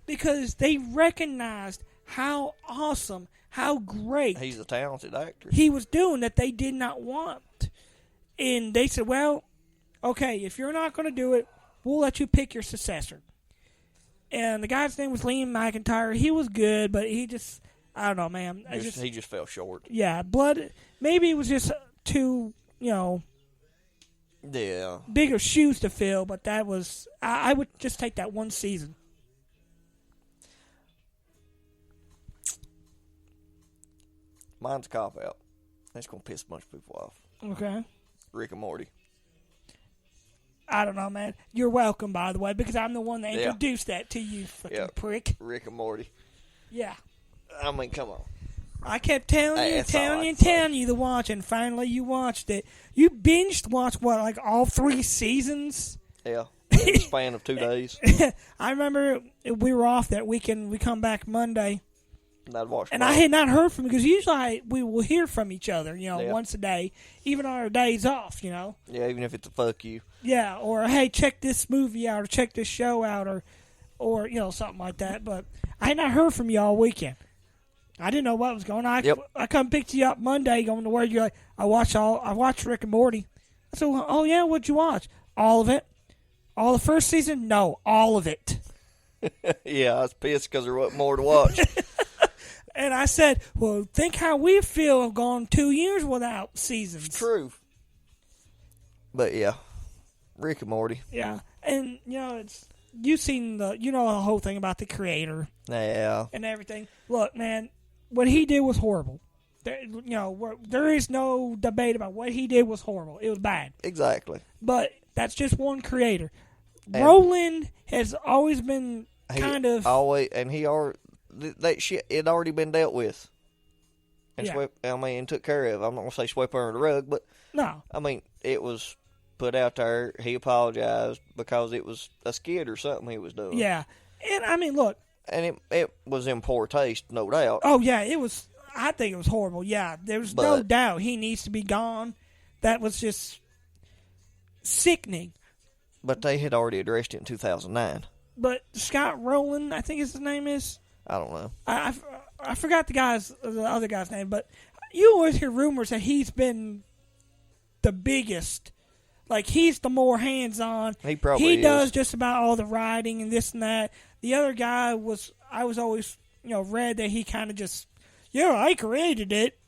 because they recognized how awesome, how great he's a talented actor. He was doing that they did not want. And they said, well, okay, if you're not going to do it, we'll let you pick your successor. And the guy's name was Liam McIntyre. He was good, but he just, I don't know, man. He just fell short. Yeah, maybe it was just too, bigger shoes to fill, but that was, I would just take that one season. Mine's a cop-out. That's gonna piss a bunch of people off. Okay. Rick and Morty. I don't know, man. You're welcome, by the way, because I'm the one that Yeah. introduced that to you, fucking prick. Rick and Morty. Yeah. I mean, come on. I kept telling Hey, you, that's all I telling you, can say. telling you to watch, and finally you watched it. You binged watched, what, like all 3 seasons? Yeah. In the span of 2 days. I remember we were off that weekend. We come back Monday. And I'd watch And them I all. had not heard from you, because usually we will hear from each other, Yeah. once a day, even on our days off, Yeah, even if it's a fuck you. Yeah, or, hey, check this movie out, or check this show out, or something like that. But I had not heard from you all weekend. I didn't know what was going on. Yep. I come picked you up Monday going to work. You're like, I watched Rick and Morty. I said, well, oh, yeah, what'd you watch? All of it? All the first season? No, all of it. Yeah, I was pissed because there wasn't more to watch. And I said, well, think how we feel gone 2 years without seasons. True. But yeah, Rick and Morty. Yeah. And, you've seen the whole thing about the creator Yeah. and everything. Look, man, what he did was horrible. There is no debate about what he did was horrible. It was bad. Exactly. But that's just one creator. And Roland has always been kind of... that shit had already been dealt with. And Yeah. took care of. I'm not going to say swept under the rug, but No. I mean, it was put out there. He apologized because it was a skit or something he was doing. Yeah. And, I mean, look. And it was in poor taste, no doubt. Oh, yeah, it was... I think it was horrible. Yeah, there's no doubt he needs to be gone. That was just sickening. But they had already addressed it in 2009. But Scott Rowland, I think his name is... I don't know. I forgot the other guy's name, but you always hear rumors that he's been the biggest. Like, he's the more hands-on. He probably He is. does just about all the writing and this and that. The other guy I was always, read that he kind of just, I created it,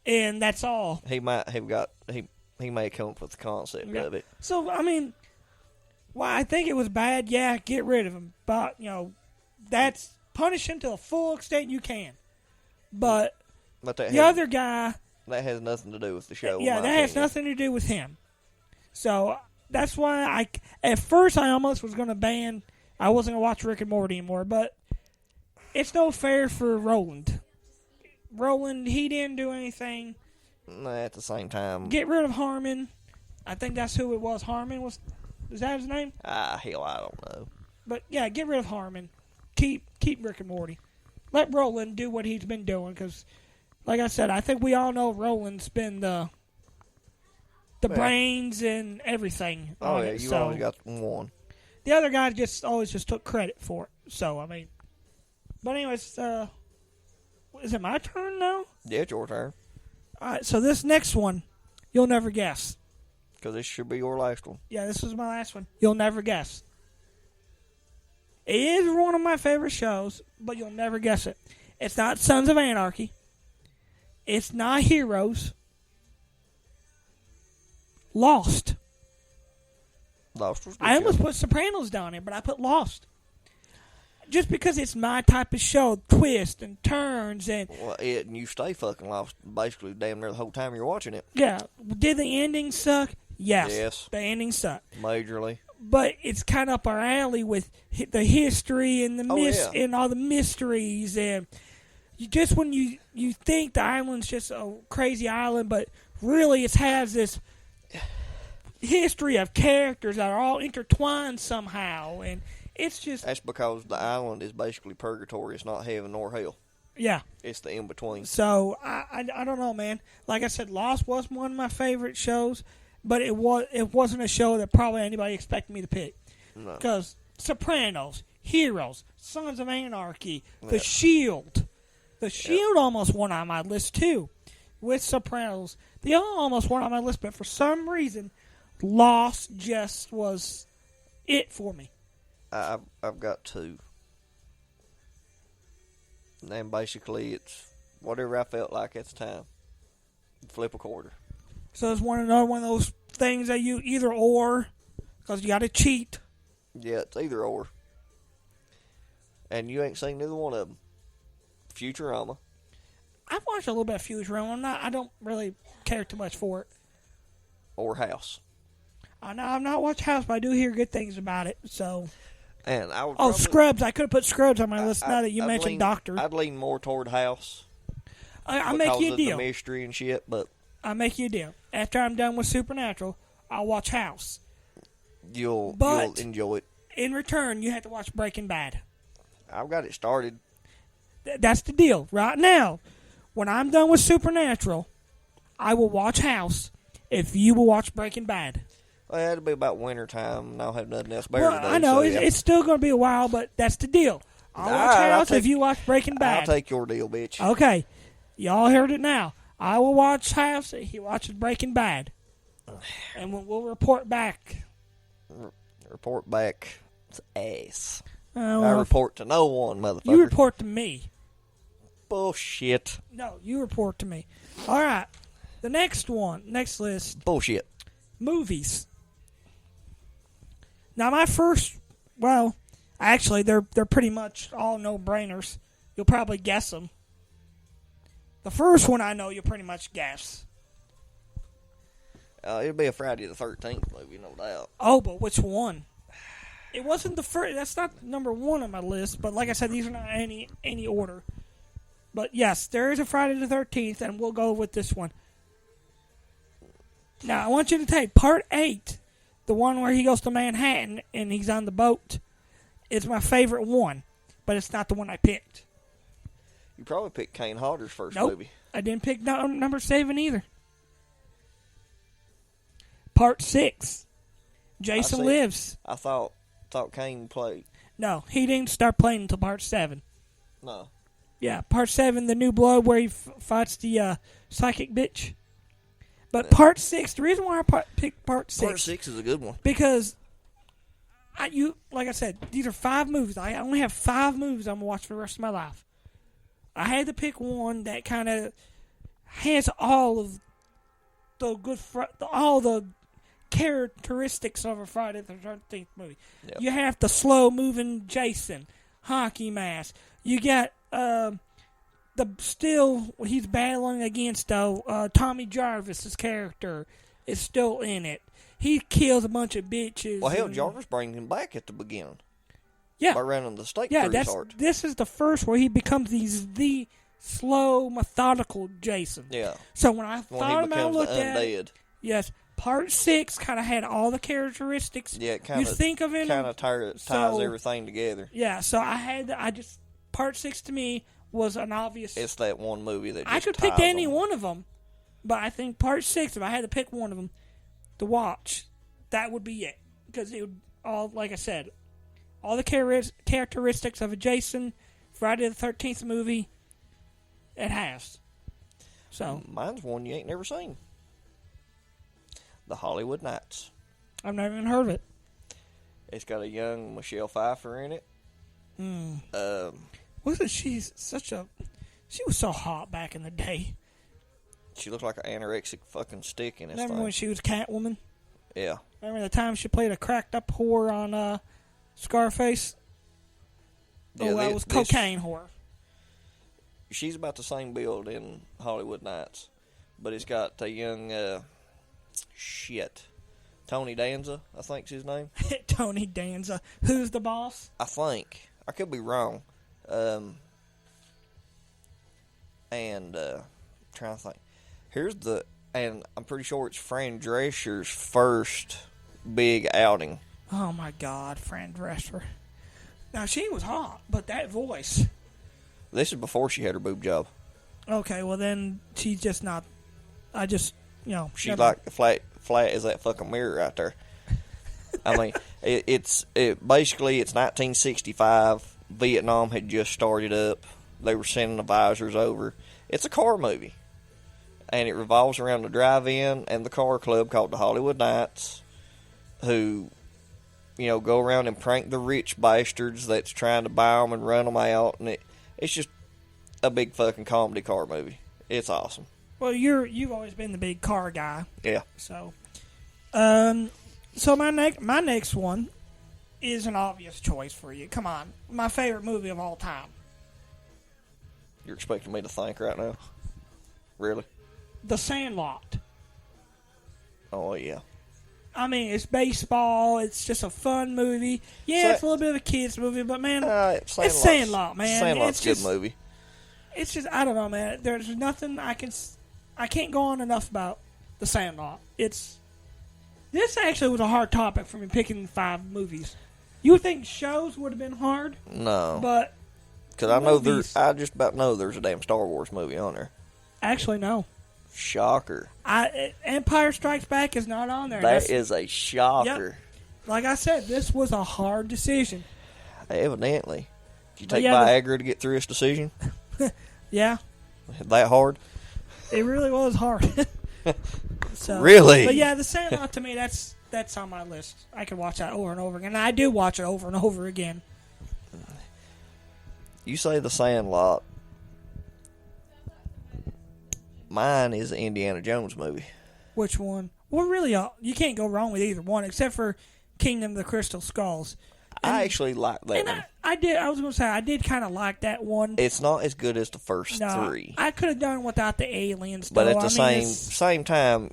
and that's all. He might have he may come up with the concept of it. So, I mean, I think it was bad. Yeah, get rid of him. But, that's punish him to the full extent you can. But the other guy... That has nothing to do with the show. Yeah, that has nothing to do with him. So, that's why at first I almost was going to ban... I wasn't going to watch Rick and Morty anymore, but it's no fair for Roland. Roland, he didn't do anything. At the same time... Get rid of Harmon. I think that's who it was. Harmon was... Is that his name? Hell, I don't know. But, yeah, get rid of Harmon. Keep Rick and Morty. Let Roland do what he's been doing, because, like I said, I think we all know Roland's been the brains and everything. Oh, yeah, you always got one. The other guy always took credit for it. So, I mean... But anyways, is it my turn now? Yeah, it's your turn. All right, so this next one, you'll never guess. Because this should be your last one. Yeah, this was my last one. You'll never guess. It is one of my favorite shows, but you'll never guess it. It's not Sons of Anarchy. It's not Heroes. Lost. Lost was good. I almost put Sopranos down here, but I put Lost. Just because it's my type of show, twists and turns and... Well, and you stay fucking lost basically damn near the whole time you're watching it. Yeah. Did the ending suck? Yes. The ending sucked. Majorly. But it's kind of up our alley with the history and and all the mysteries. And when you think the island's just a crazy island, but really it has this history of characters that are all intertwined somehow. And it's just... That's because the island is basically purgatory. It's not heaven nor hell. Yeah. It's the in-between. So, I don't know, man. Like I said, Lost was one of my favorite shows, but it wasn't a show that probably anybody expected me to pick. No. Because Sopranos, Heroes, Sons of Anarchy, The Shield. The Shield almost went on my list, too, with Sopranos. They all almost went on my list, but for some reason, Lost just was it for me. I've got two. And basically, it's whatever I felt like at the time. Flip a quarter. So it's another one of those things that you either or, because you got to cheat. Yeah, it's either or. And you ain't seen neither one of them. Futurama. I've watched a little bit of Fuse Room. I don't really care too much for it. Or House. I know I've not watched House, but I do hear good things about it. So. And I would. Scrubs! I could have put Scrubs on my list now that you mentioned Doctor. I'd lean more toward House. I'll make you a deal. Because of the mystery and shit, but I'll make you a deal. After I'm done with Supernatural, I'll watch House. You'll enjoy it. In return, you have to watch Breaking Bad. I've got it started. That's the deal. Right now, when I'm done with Supernatural, I will watch House if you will watch Breaking Bad. Well, it'll be about winter time, and I'll have nothing else better to do. I know, so, it's still going to be a while, but that's the deal. I'll watch House if you watch Breaking Bad. I'll take your deal, bitch. Okay. Y'all heard it now. I will watch House if he watches Breaking Bad. And we'll report back. Report back to ass. Well, I report to no one, motherfucker. You report to me. Bullshit. No, you report to me. All right. The next list. Bullshit. Movies. Now, my first, well, actually, they're pretty much all no-brainers. You'll probably guess them. The first one I know you'll pretty much guess. It'll be a Friday the 13th movie, no doubt. Oh, but which one? It wasn't the first. That's not number one on my list. But like I said, these are not any order. But yes, there is a Friday the 13th, and we'll go with this one. Now, I want you to take Part 8, the one where he goes to Manhattan and he's on the boat. It's my favorite one, but it's not the one I picked. You probably picked Kane Hodder's first Nope, movie. I didn't pick number 7 either. Part 6, Jason Lives. I thought Kane played. No, he didn't start playing until Part 7. No. Yeah, Part 7, The New Blood, where he fights the psychic bitch. But Part 6, the reason why I picked Part 6... Part 6 is a good one. Because, like I said, these are 5 movies. I only have 5 movies I'm going to watch for the rest of my life. I had to pick one that kind of has all of the all the characteristics of a Friday the 13th movie. Yep. You have the slow-moving Jason, hockey mask. You got... he's battling against Tommy Jarvis's character is still in it. He kills a bunch of bitches. Well, hell, Jarvis brings him back at the beginning. Yeah, by running the stake through his heart. This is the first where he becomes the slow, methodical Jason. Yeah. So when I thought about looking at it, yes, Part 6 kind of had all the characteristics. Yeah, it kind of think of it. Kind of ties everything together. Yeah, so Part 6 to me was an obvious. It's that one movie that just I could pick any one of them, but I think Part 6, if I had to pick one of them to watch, that would be it. Because it would all, like I said, all the characteristics of a Jason Friday the 13th movie, it has. So mine's one you ain't never seen. The Hollywood Nights. I've never even heard of it. It's got a young Michelle Pfeiffer in it. Wasn't she she was so hot back in the day. She looked like an anorexic fucking stick in this Remember thing. when she was Catwoman? Yeah. Remember the time she played a cracked up whore on Scarface? Yeah, that was cocaine whore. She's about the same build in Hollywood Nights, but it's got a young Tony Danza, I think's his name. Tony Danza. Who's the boss? I think. I could be wrong. Trying to think. And I'm pretty sure it's Fran Drescher's first big outing. Oh my God, Fran Drescher. Now she was hot, but that voice. This is before she had her boob job. Okay, well then she's just not. She's like flat as that fucking mirror right there. I mean, it's basically 1965. Vietnam had just started up. They were sending the visors over. It's a car movie, and it revolves around the drive-in and the car club called the Hollywood Nights, who, go around and prank the rich bastards that's trying to buy them and run them out, and it's just a big fucking comedy car movie. It's awesome. Well, you've always been the big car guy. Yeah. So my next one is an obvious choice for you. Come on, my favorite movie of all time. You're expecting me to think right now? Really? The Sandlot. Oh, yeah. I mean, it's baseball. It's just a fun movie. Yeah, it's a little bit of a kid's movie, but, man, it's Sandlot, man. Sandlot's a good movie. It's just, I don't know, man. There's nothing I can't go on enough about The Sandlot. This actually was a hard topic for me, picking 5 movies. You would think shows would have been hard. No. But because I just about know there's a damn Star Wars movie on there. Actually, no. Shocker. Empire Strikes Back is not on there. That is a shocker. Yep. Like I said, this was a hard decision. Evidently. Did you take Viagra to get through this decision? Yeah. That hard? It really was hard. So, really? But yeah, The Sandlot, to me, that's on my list. I could watch that over and over again. And I do watch it over and over again. You say The Sandlot. Mine is the Indiana Jones movie. Which one? Well, really, you can't go wrong with either one, except for Kingdom of the Crystal Skulls. And, I actually like that one. I was going to say, I did kind of like that one. It's not as good as the first 3. I could have done without the aliens, though. But at the same time,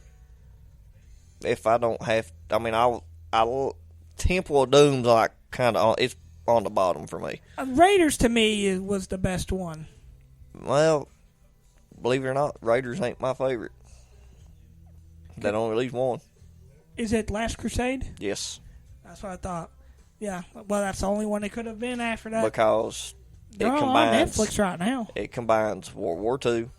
if I don't have... I mean, I'll Temple of Doom's like kind of... It's on the bottom for me. Raiders, to me, was the best one. Well, believe it or not, Raiders ain't my favorite. They don't release one. Is it Last Crusade? Yes. That's what I thought. Yeah, well, that's the only one it could have been after that. Because they're all on Netflix right now. It combines World War II,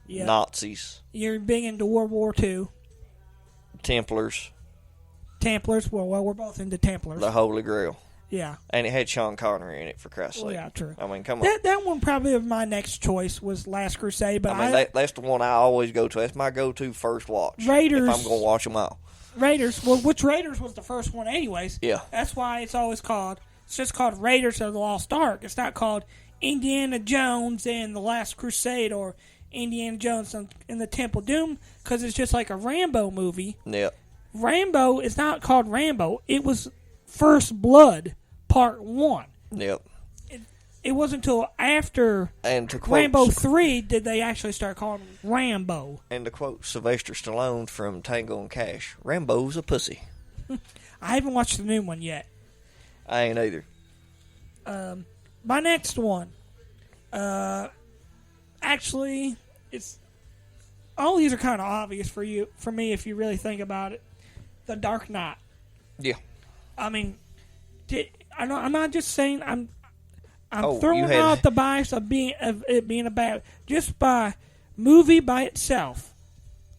yep. Nazis. You're big into World War II. Templars. Well, we're both into Templars. The Holy Grail. Yeah. And it had Sean Connery in it, for Christ's sake. Yeah, true. I mean, come on. That one probably of my next choice was Last Crusade. But I mean, that's the one I always go to. That's my go-to first watch. Raiders. If I'm going to watch them all. Raiders. Well, which Raiders was the first one anyways. Yeah. That's why it's always called... It's just called Raiders of the Lost Ark. It's not called Indiana Jones and the Last Crusade or Indiana Jones and the Temple of Doom, because it's just like a Rambo movie. Yep. Rambo is not called Rambo. It was First Blood Part 1. Yep. It wasn't until after Rambo 3 did they actually start calling him Rambo. And to quote Sylvester Stallone from Tango and Cash, Rambo's a pussy. I haven't watched the new one yet. I ain't either. My next one, actually, it's all these are kind of obvious for me if you really think about it. The Dark Knight. Yeah. I mean, I'm not just saying I'm throwing out the bias of it being a bad, just by movie by itself,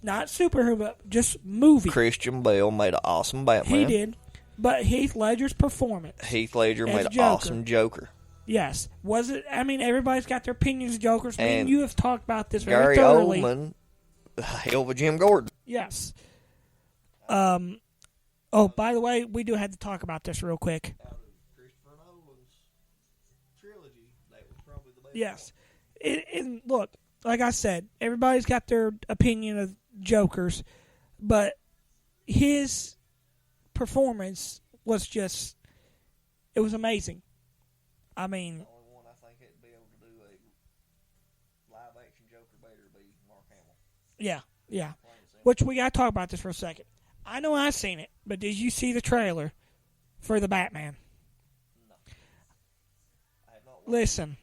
not superhero, but just movie. Christian Bale made an awesome Batman. He did, but Heath Ledger's performance. Heath Ledger made an awesome Joker. Yes, was it? I mean, everybody's got their opinions of Jokers. Me and you have talked about this Gary very thoroughly. Oldman, hell of a Jim Gordon. Yes. Oh, by the way, we do have to talk about this real quick. Yes. Look, like I said, everybody's got their opinion of Jokers, but his performance was just, it was amazing. I mean, the only one I think that'd be able to do a live action Joker better be Mark Hamill. Yeah. Which we got to talk about this for a second. I know I've seen it, but did you see the trailer for the Batman? No. I have not. Listen.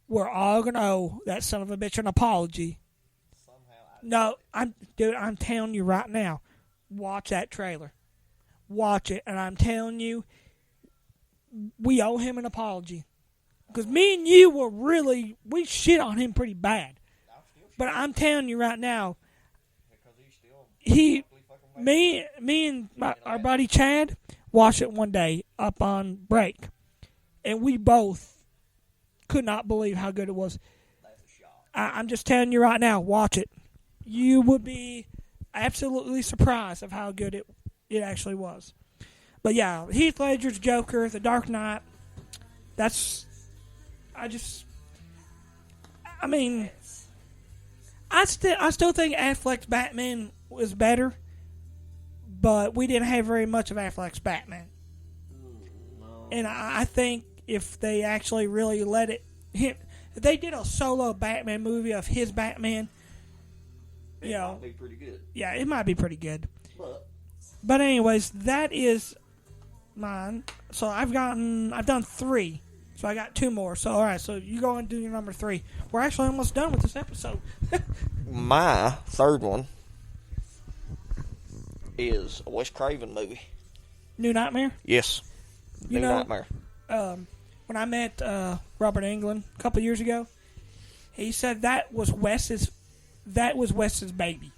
We're all going to owe that son of a bitch an apology. No, I'm telling you right now, watch that trailer. Watch it, and I'm telling you, we owe him an apology. Because me and you we shit on him pretty bad. But I'm telling you right now, me and our buddy Chad watched it one day up on break, and we both could not believe how good it was. I'm just telling you right now, watch it. You would be absolutely surprised of how good it actually was. But yeah, Heath Ledger's Joker, The Dark Knight, I still think Affleck's Batman was better, but we didn't have very much of Affleck's Batman. No. And I think if they actually really let it hit, if they did a solo Batman movie of his Batman, It might be pretty good. yeah, it might be pretty good. But anyways, that is mine. So I've done 3. So I got 2 more. So all right, so you go and do your number 3. We're actually almost done with this episode. My third one is a Wes Craven movie. New Nightmare. Yes, New Nightmare. When I met Robert Englund a couple years ago, he said that was Wes's baby.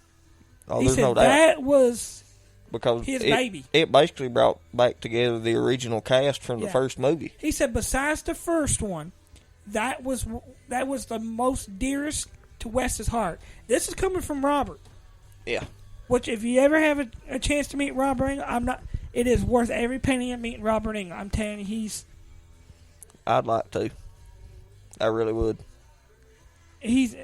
Oh, He there's said no doubt. that was Because his baby. It basically brought back together the original cast from the first movie. He said besides the first one, that was the most dearest to Wes's heart. This is coming from Robert. Yeah. Which, if you ever have a chance to meet Robert Englund, it is worth every penny of meeting Robert Englund. I'm telling you, I'd like to. I really would. he's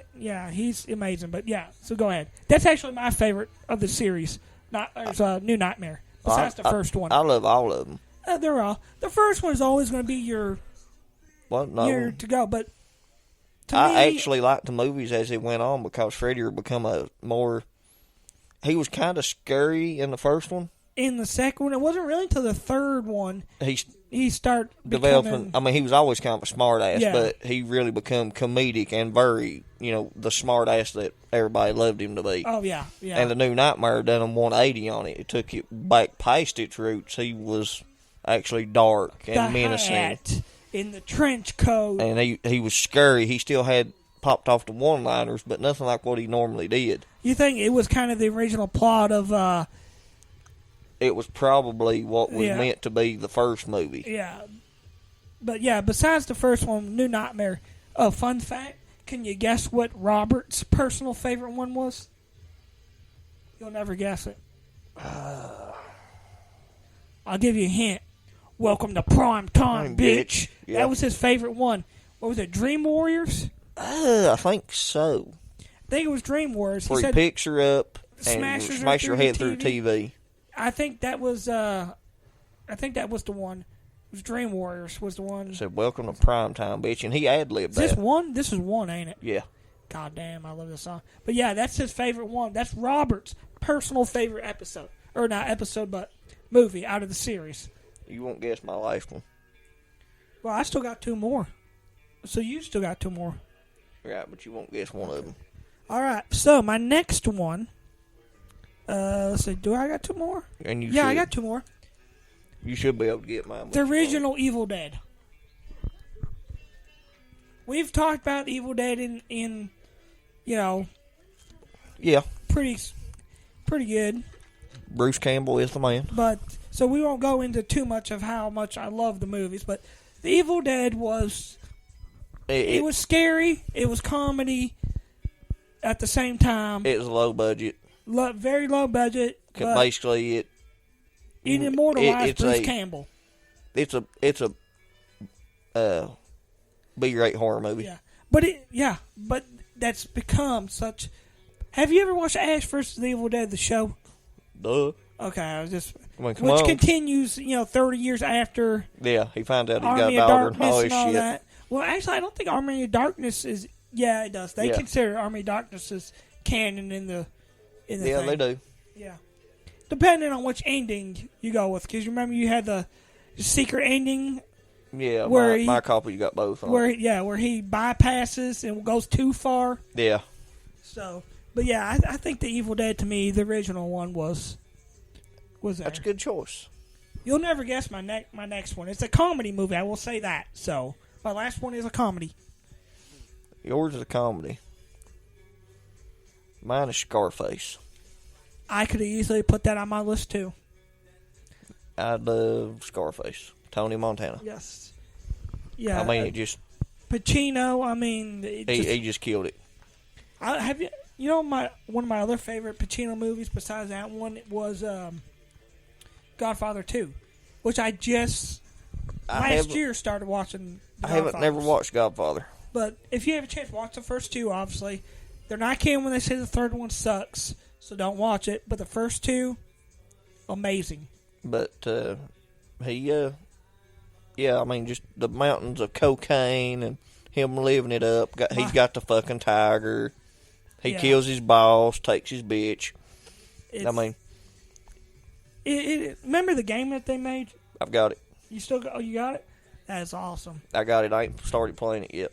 amazing. But yeah, so go ahead. That's actually my favorite of the series. New Nightmare. Besides the first one, I love all of them. they're all. The first one is always going to be your year to go. But I me, actually liked the movies as it went on because Freddy would become he was kind of scary in the first one. In the second one, it wasn't really until the third one he started Developing. I mean, he was always kind of a smart ass, Yeah. but he really became comedic and very, the smart ass that everybody loved him to be. Oh yeah. And the New Nightmare done a 180 on it. It took it back past its roots. He was actually dark and the menacing. hat in the trench coat. And he was scary. He still had popped off the one-liners, but nothing like what he normally did. You think it was kind of the original plot of It was probably what was Yeah. meant to be the first movie. yeah. But yeah, besides the first one, New Nightmare. Fun fact, can you guess what Robert's personal favorite one was? You'll never guess it. I'll give you a hint. Welcome to prime time, bitch. Yeah. That was his favorite one. What was it, Dream Warriors? I think so. I think it was Dream Warriors. Where he said picks her up and smashes her smash her through head the through TV. I think that was the one. It was Dream Warriors was the one. Said, welcome to prime time, bitch. And he ad-libbed Is this that. one? This is one, ain't it? Yeah. God damn, I love this song. But yeah, that's his favorite one. That's Robert's personal favorite episode. Or not episode, but movie out of the series. You won't guess my last one. Well, I still got 2 more. So you still got 2 more. Right, but you won't guess one of them. All right, so my next one. Let's see, do I got 2 more? And you Yeah, should, I got 2 more. You should be able to get mine. The original Evil Dead. We've talked about Evil Dead in Yeah. pretty good. Bruce Campbell is the man. But so we won't go into too much of how much I love the movies. But the Evil Dead was it was scary. It was comedy at the same time. It was low budget. Very low budget. But Basically, it immortalized Bruce Campbell. It's a B-rate horror movie. Yeah, but that's become such. Have you ever watched Ash vs. the Evil Dead, the show? Duh. Okay, I was just Come which on. continues, 30 years after Yeah, he finds out he's got Army a of daughter and Darkness all and this all shit. that. Well, actually, I don't think Army of Darkness is. Yeah, it does. They Yeah. consider Army of Darkness as canon in the Yeah, thing. they do. Yeah, depending on which ending you go with, because you remember you had the secret ending Yeah, Where my copy you got both on. where he bypasses and goes too far. Yeah. So, but yeah, I think the Evil Dead to me, the original one was there. That's a good choice. You'll never guess my next one. It's a comedy movie. I will say that. So my last one is a comedy. Yours is a comedy. Mine is Scarface. I could easily put that on my list too. I love Scarface. Tony Montana. Yes. Yeah. I mean, it just Pacino. I mean, he just killed it. have you? You know, one of my other favorite Pacino movies besides that one was Godfather 2, which I just last year started watching. I haven't never watched Godfather. But if you have a chance, watch the first 2. Obviously, they're not kidding when they say the third one sucks, so don't watch it. But the first 2, amazing. But I mean, just the mountains of cocaine and him living it up. He's got the fucking tiger. He Yeah. kills his boss, takes his bitch. I mean, remember the game that they made? I've got it. You still got? Oh, you got it. That is awesome. I got it. I ain't started playing it yet.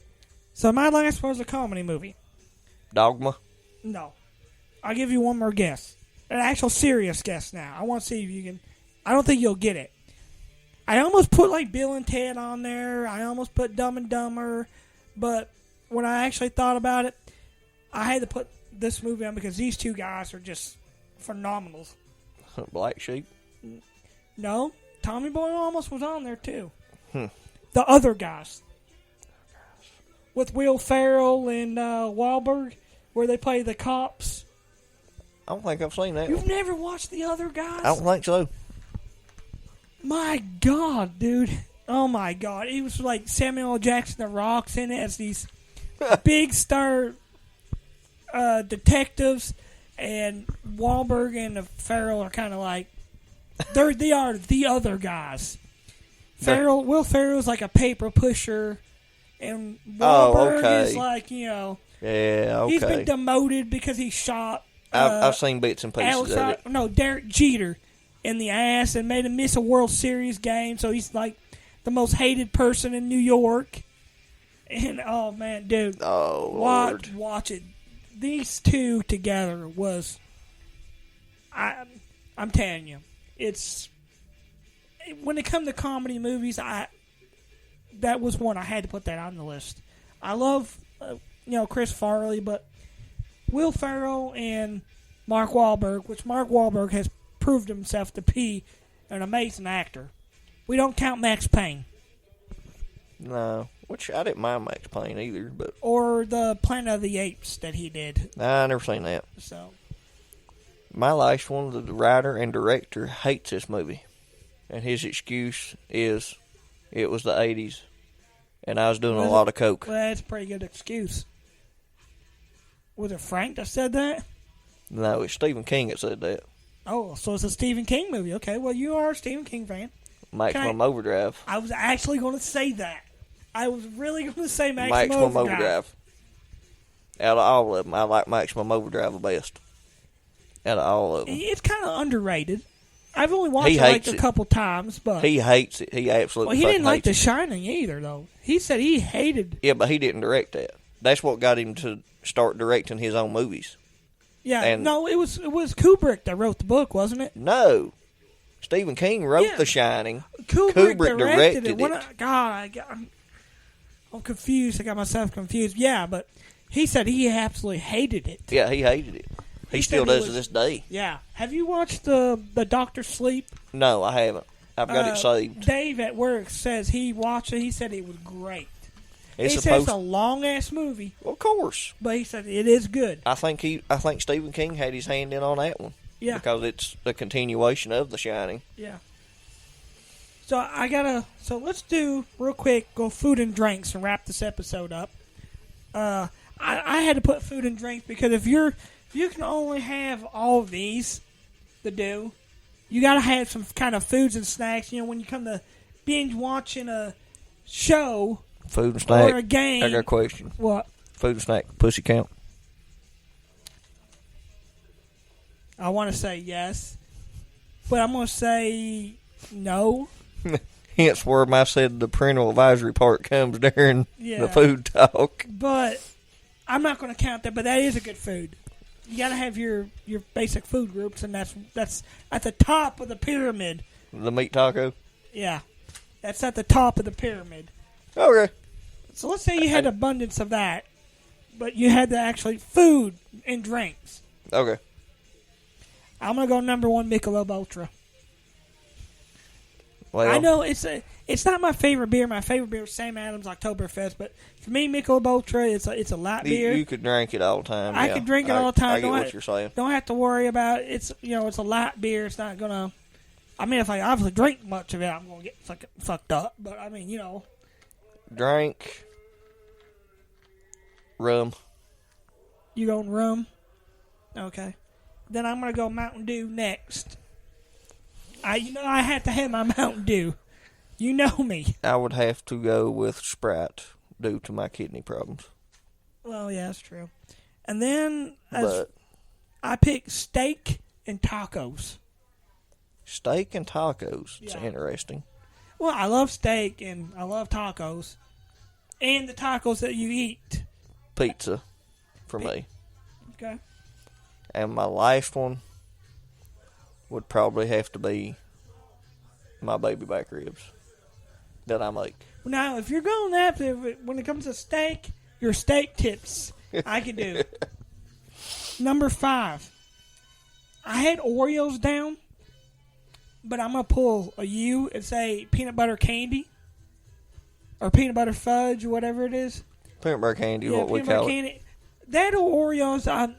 So my last was a comedy movie. Dogma. No, I'll give you one more guess. An actual serious guess. Now I want to see if you can. I don't think you'll get it. I almost put like Bill and Ted on there. I almost put Dumb and Dumber, but when I actually thought about it, I had to put this movie on because these two guys are just phenomenal. Black Sheep. No, Tommy Boy almost was on there too. The other guys with Will Ferrell and Wahlberg, where they play the cops. I don't think I've seen that. You've never watched The Other Guys? I don't think so. My God, dude. Oh, my God. It was like Samuel L. Jackson, The Rock's in it as these big star detectives, and Wahlberg and Ferrell are kind of like, they are the other guys. Will Ferrell's like a paper pusher, and Wahlberg is like, yeah, okay. He's been demoted because he shot I've seen bits and pieces of it. Derek Jeter in the ass and made him miss a World Series game, so he's like the most hated person in New York. And oh man, dude, watch it. These two together was, I'm telling you, it's when it comes to comedy movies, that was one I had to put that on the list. I love Chris Farley, but Will Ferrell and Mark Wahlberg, which Mark Wahlberg has proved himself to be an amazing actor. We don't count Max Payne. No, which I didn't mind Max Payne either, but or the Planet of the Apes that he did. I never seen that. So my last one, the writer and director hates this movie, and his excuse is it was the 80s, and I was doing a lot of coke. Well, that's a pretty good excuse. Was it Frank that said that? No, it's Stephen King that said that. Oh, so it's a Stephen King movie. Okay, well, you are a Stephen King fan. Maximum Overdrive. I was actually going to say that. I was really going to say Maximum Overdrive. Out of all of them, I like Maximum Overdrive the best. Out of all of them. It's kind of underrated. I've only watched it like a couple times, but he hates it. He absolutely he didn't like The it. Shining either, though. He said he hated. Yeah, but he didn't direct that. That's what got him to start directing his own movies. Yeah, it was Kubrick that wrote the book, wasn't it? No, Stephen King wrote The Shining. Kubrick directed it. I'm confused. I got myself confused. Yeah, but he said he absolutely hated it. Yeah, he hated it. He still does to this day. Yeah. Have you watched the Doctor Sleep? No, I haven't. I've got it saved. Dave at work says he watched it. He said it was great. He says it's a long ass movie. Well, of course. But he said it is good. I think Stephen King had his hand in on that one. Yeah. Because it's the continuation of The Shining. Yeah. So let's do real quick, go food and drinks and wrap this episode up. I had to put food and drinks because if you can only have all of these to do, you got to have some kind of foods and snacks. When you come to binge watching a show, food and snack, or a game. I got a question. What? Food and snack, pussy count? I want to say yes, but I'm going to say no. Hence where I said the parental advisory part comes during the food talk. But I'm not going to count that, but that is a good food. You got to have your basic food groups, and that's at the top of the pyramid. The meat taco? Yeah. That's at the top of the pyramid. Okay. So let's say you had abundance of that, but you had the actually food and drinks. Okay. I'm going to go number one, Michelob Ultra. Well, I know it's not my favorite beer. My favorite beer is Sam Adams Oktoberfest, but for me, Michelob Ultra, it's a light beer. You could drink it all the time. I could drink it all the time. I get what you're saying. Don't have to worry about it. It's it's a light beer. It's not gonna. I mean, if I obviously drink much of it, I'm gonna get fucked up. But I mean, drink rum. You going rum? Okay. Then I'm gonna go Mountain Dew next. I have to have my Mountain Dew. You know me. I would have to go with Sprite. due to my kidney problems. Well, yeah, that's true. And then But I picked steak and tacos. steak and tacos. It's Yeah. interesting. Well, I love steak and I love tacos. And the tacos that you eat. Pizza for me. Okay. And my last one would probably have to be my baby back ribs that I make. Now, if you're going that, when it comes to steak, your steak tips, I can do. Number 5. I had Oreos down, but I'm going to pull a U and say peanut butter candy or peanut butter fudge or whatever it is. Peanut butter candy, Yeah, what we peanut butter call it. candy. That or Oreos, I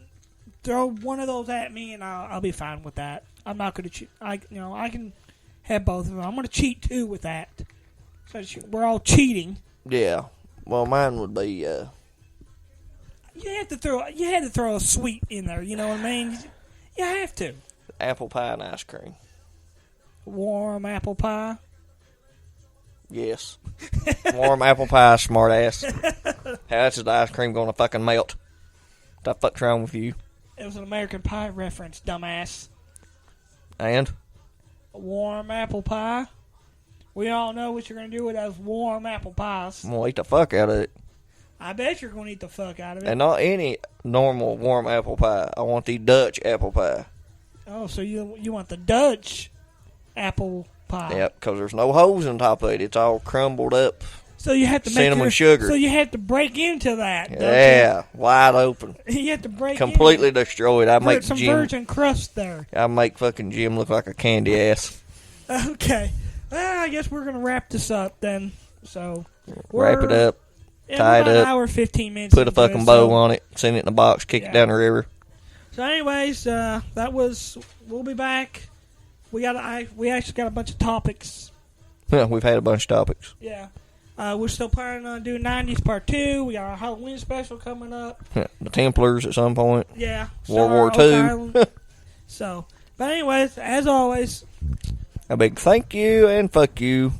throw one of those at me and I'll be fine with that. I'm not going to cheat. I can have both of them. I'm going to cheat too with that. So we're all cheating. Yeah. Well, mine would be You had to throw a sweet in there. You know what I mean? You have to. apple pie and ice cream. Warm apple pie. Yes. Warm apple pie, smart ass. How much is the ice cream going to fucking melt? What the fuck's wrong with you? It was an American Pie reference, dumbass. And? Warm apple pie. We all know what you're going to do with those warm apple pies. I'm going to eat the fuck out of it. I bet you're going to eat the fuck out of it. And not any normal warm apple pie. I want the Dutch apple pie. Oh, so you want the Dutch apple pie? Yep, because there's no holes on top of it. It's all crumbled up. So you have to make Cinnamon sugar. So you have to break into that. Don't Yeah, wide open. You? You have to break Completely into destroyed. I make some Jim. virgin crust there. I make fucking Jim look like a candy ass. Okay. Well, I guess we're gonna wrap this up then. So Wrap it up. Yeah, tie it about up, an hour 15 minutes. Put a into it, fucking bow so- on it. Send it in a box. Kick Yeah. it down the river. So, anyways, we'll be back. We actually got a bunch of topics. We've had a bunch of topics. Yeah. We're still planning on doing 90s Part 2. We got our Halloween special coming up. The Templars at some point. Yeah. World Star War Oak II. Island. So, but anyways, as always, A big thank you and fuck you.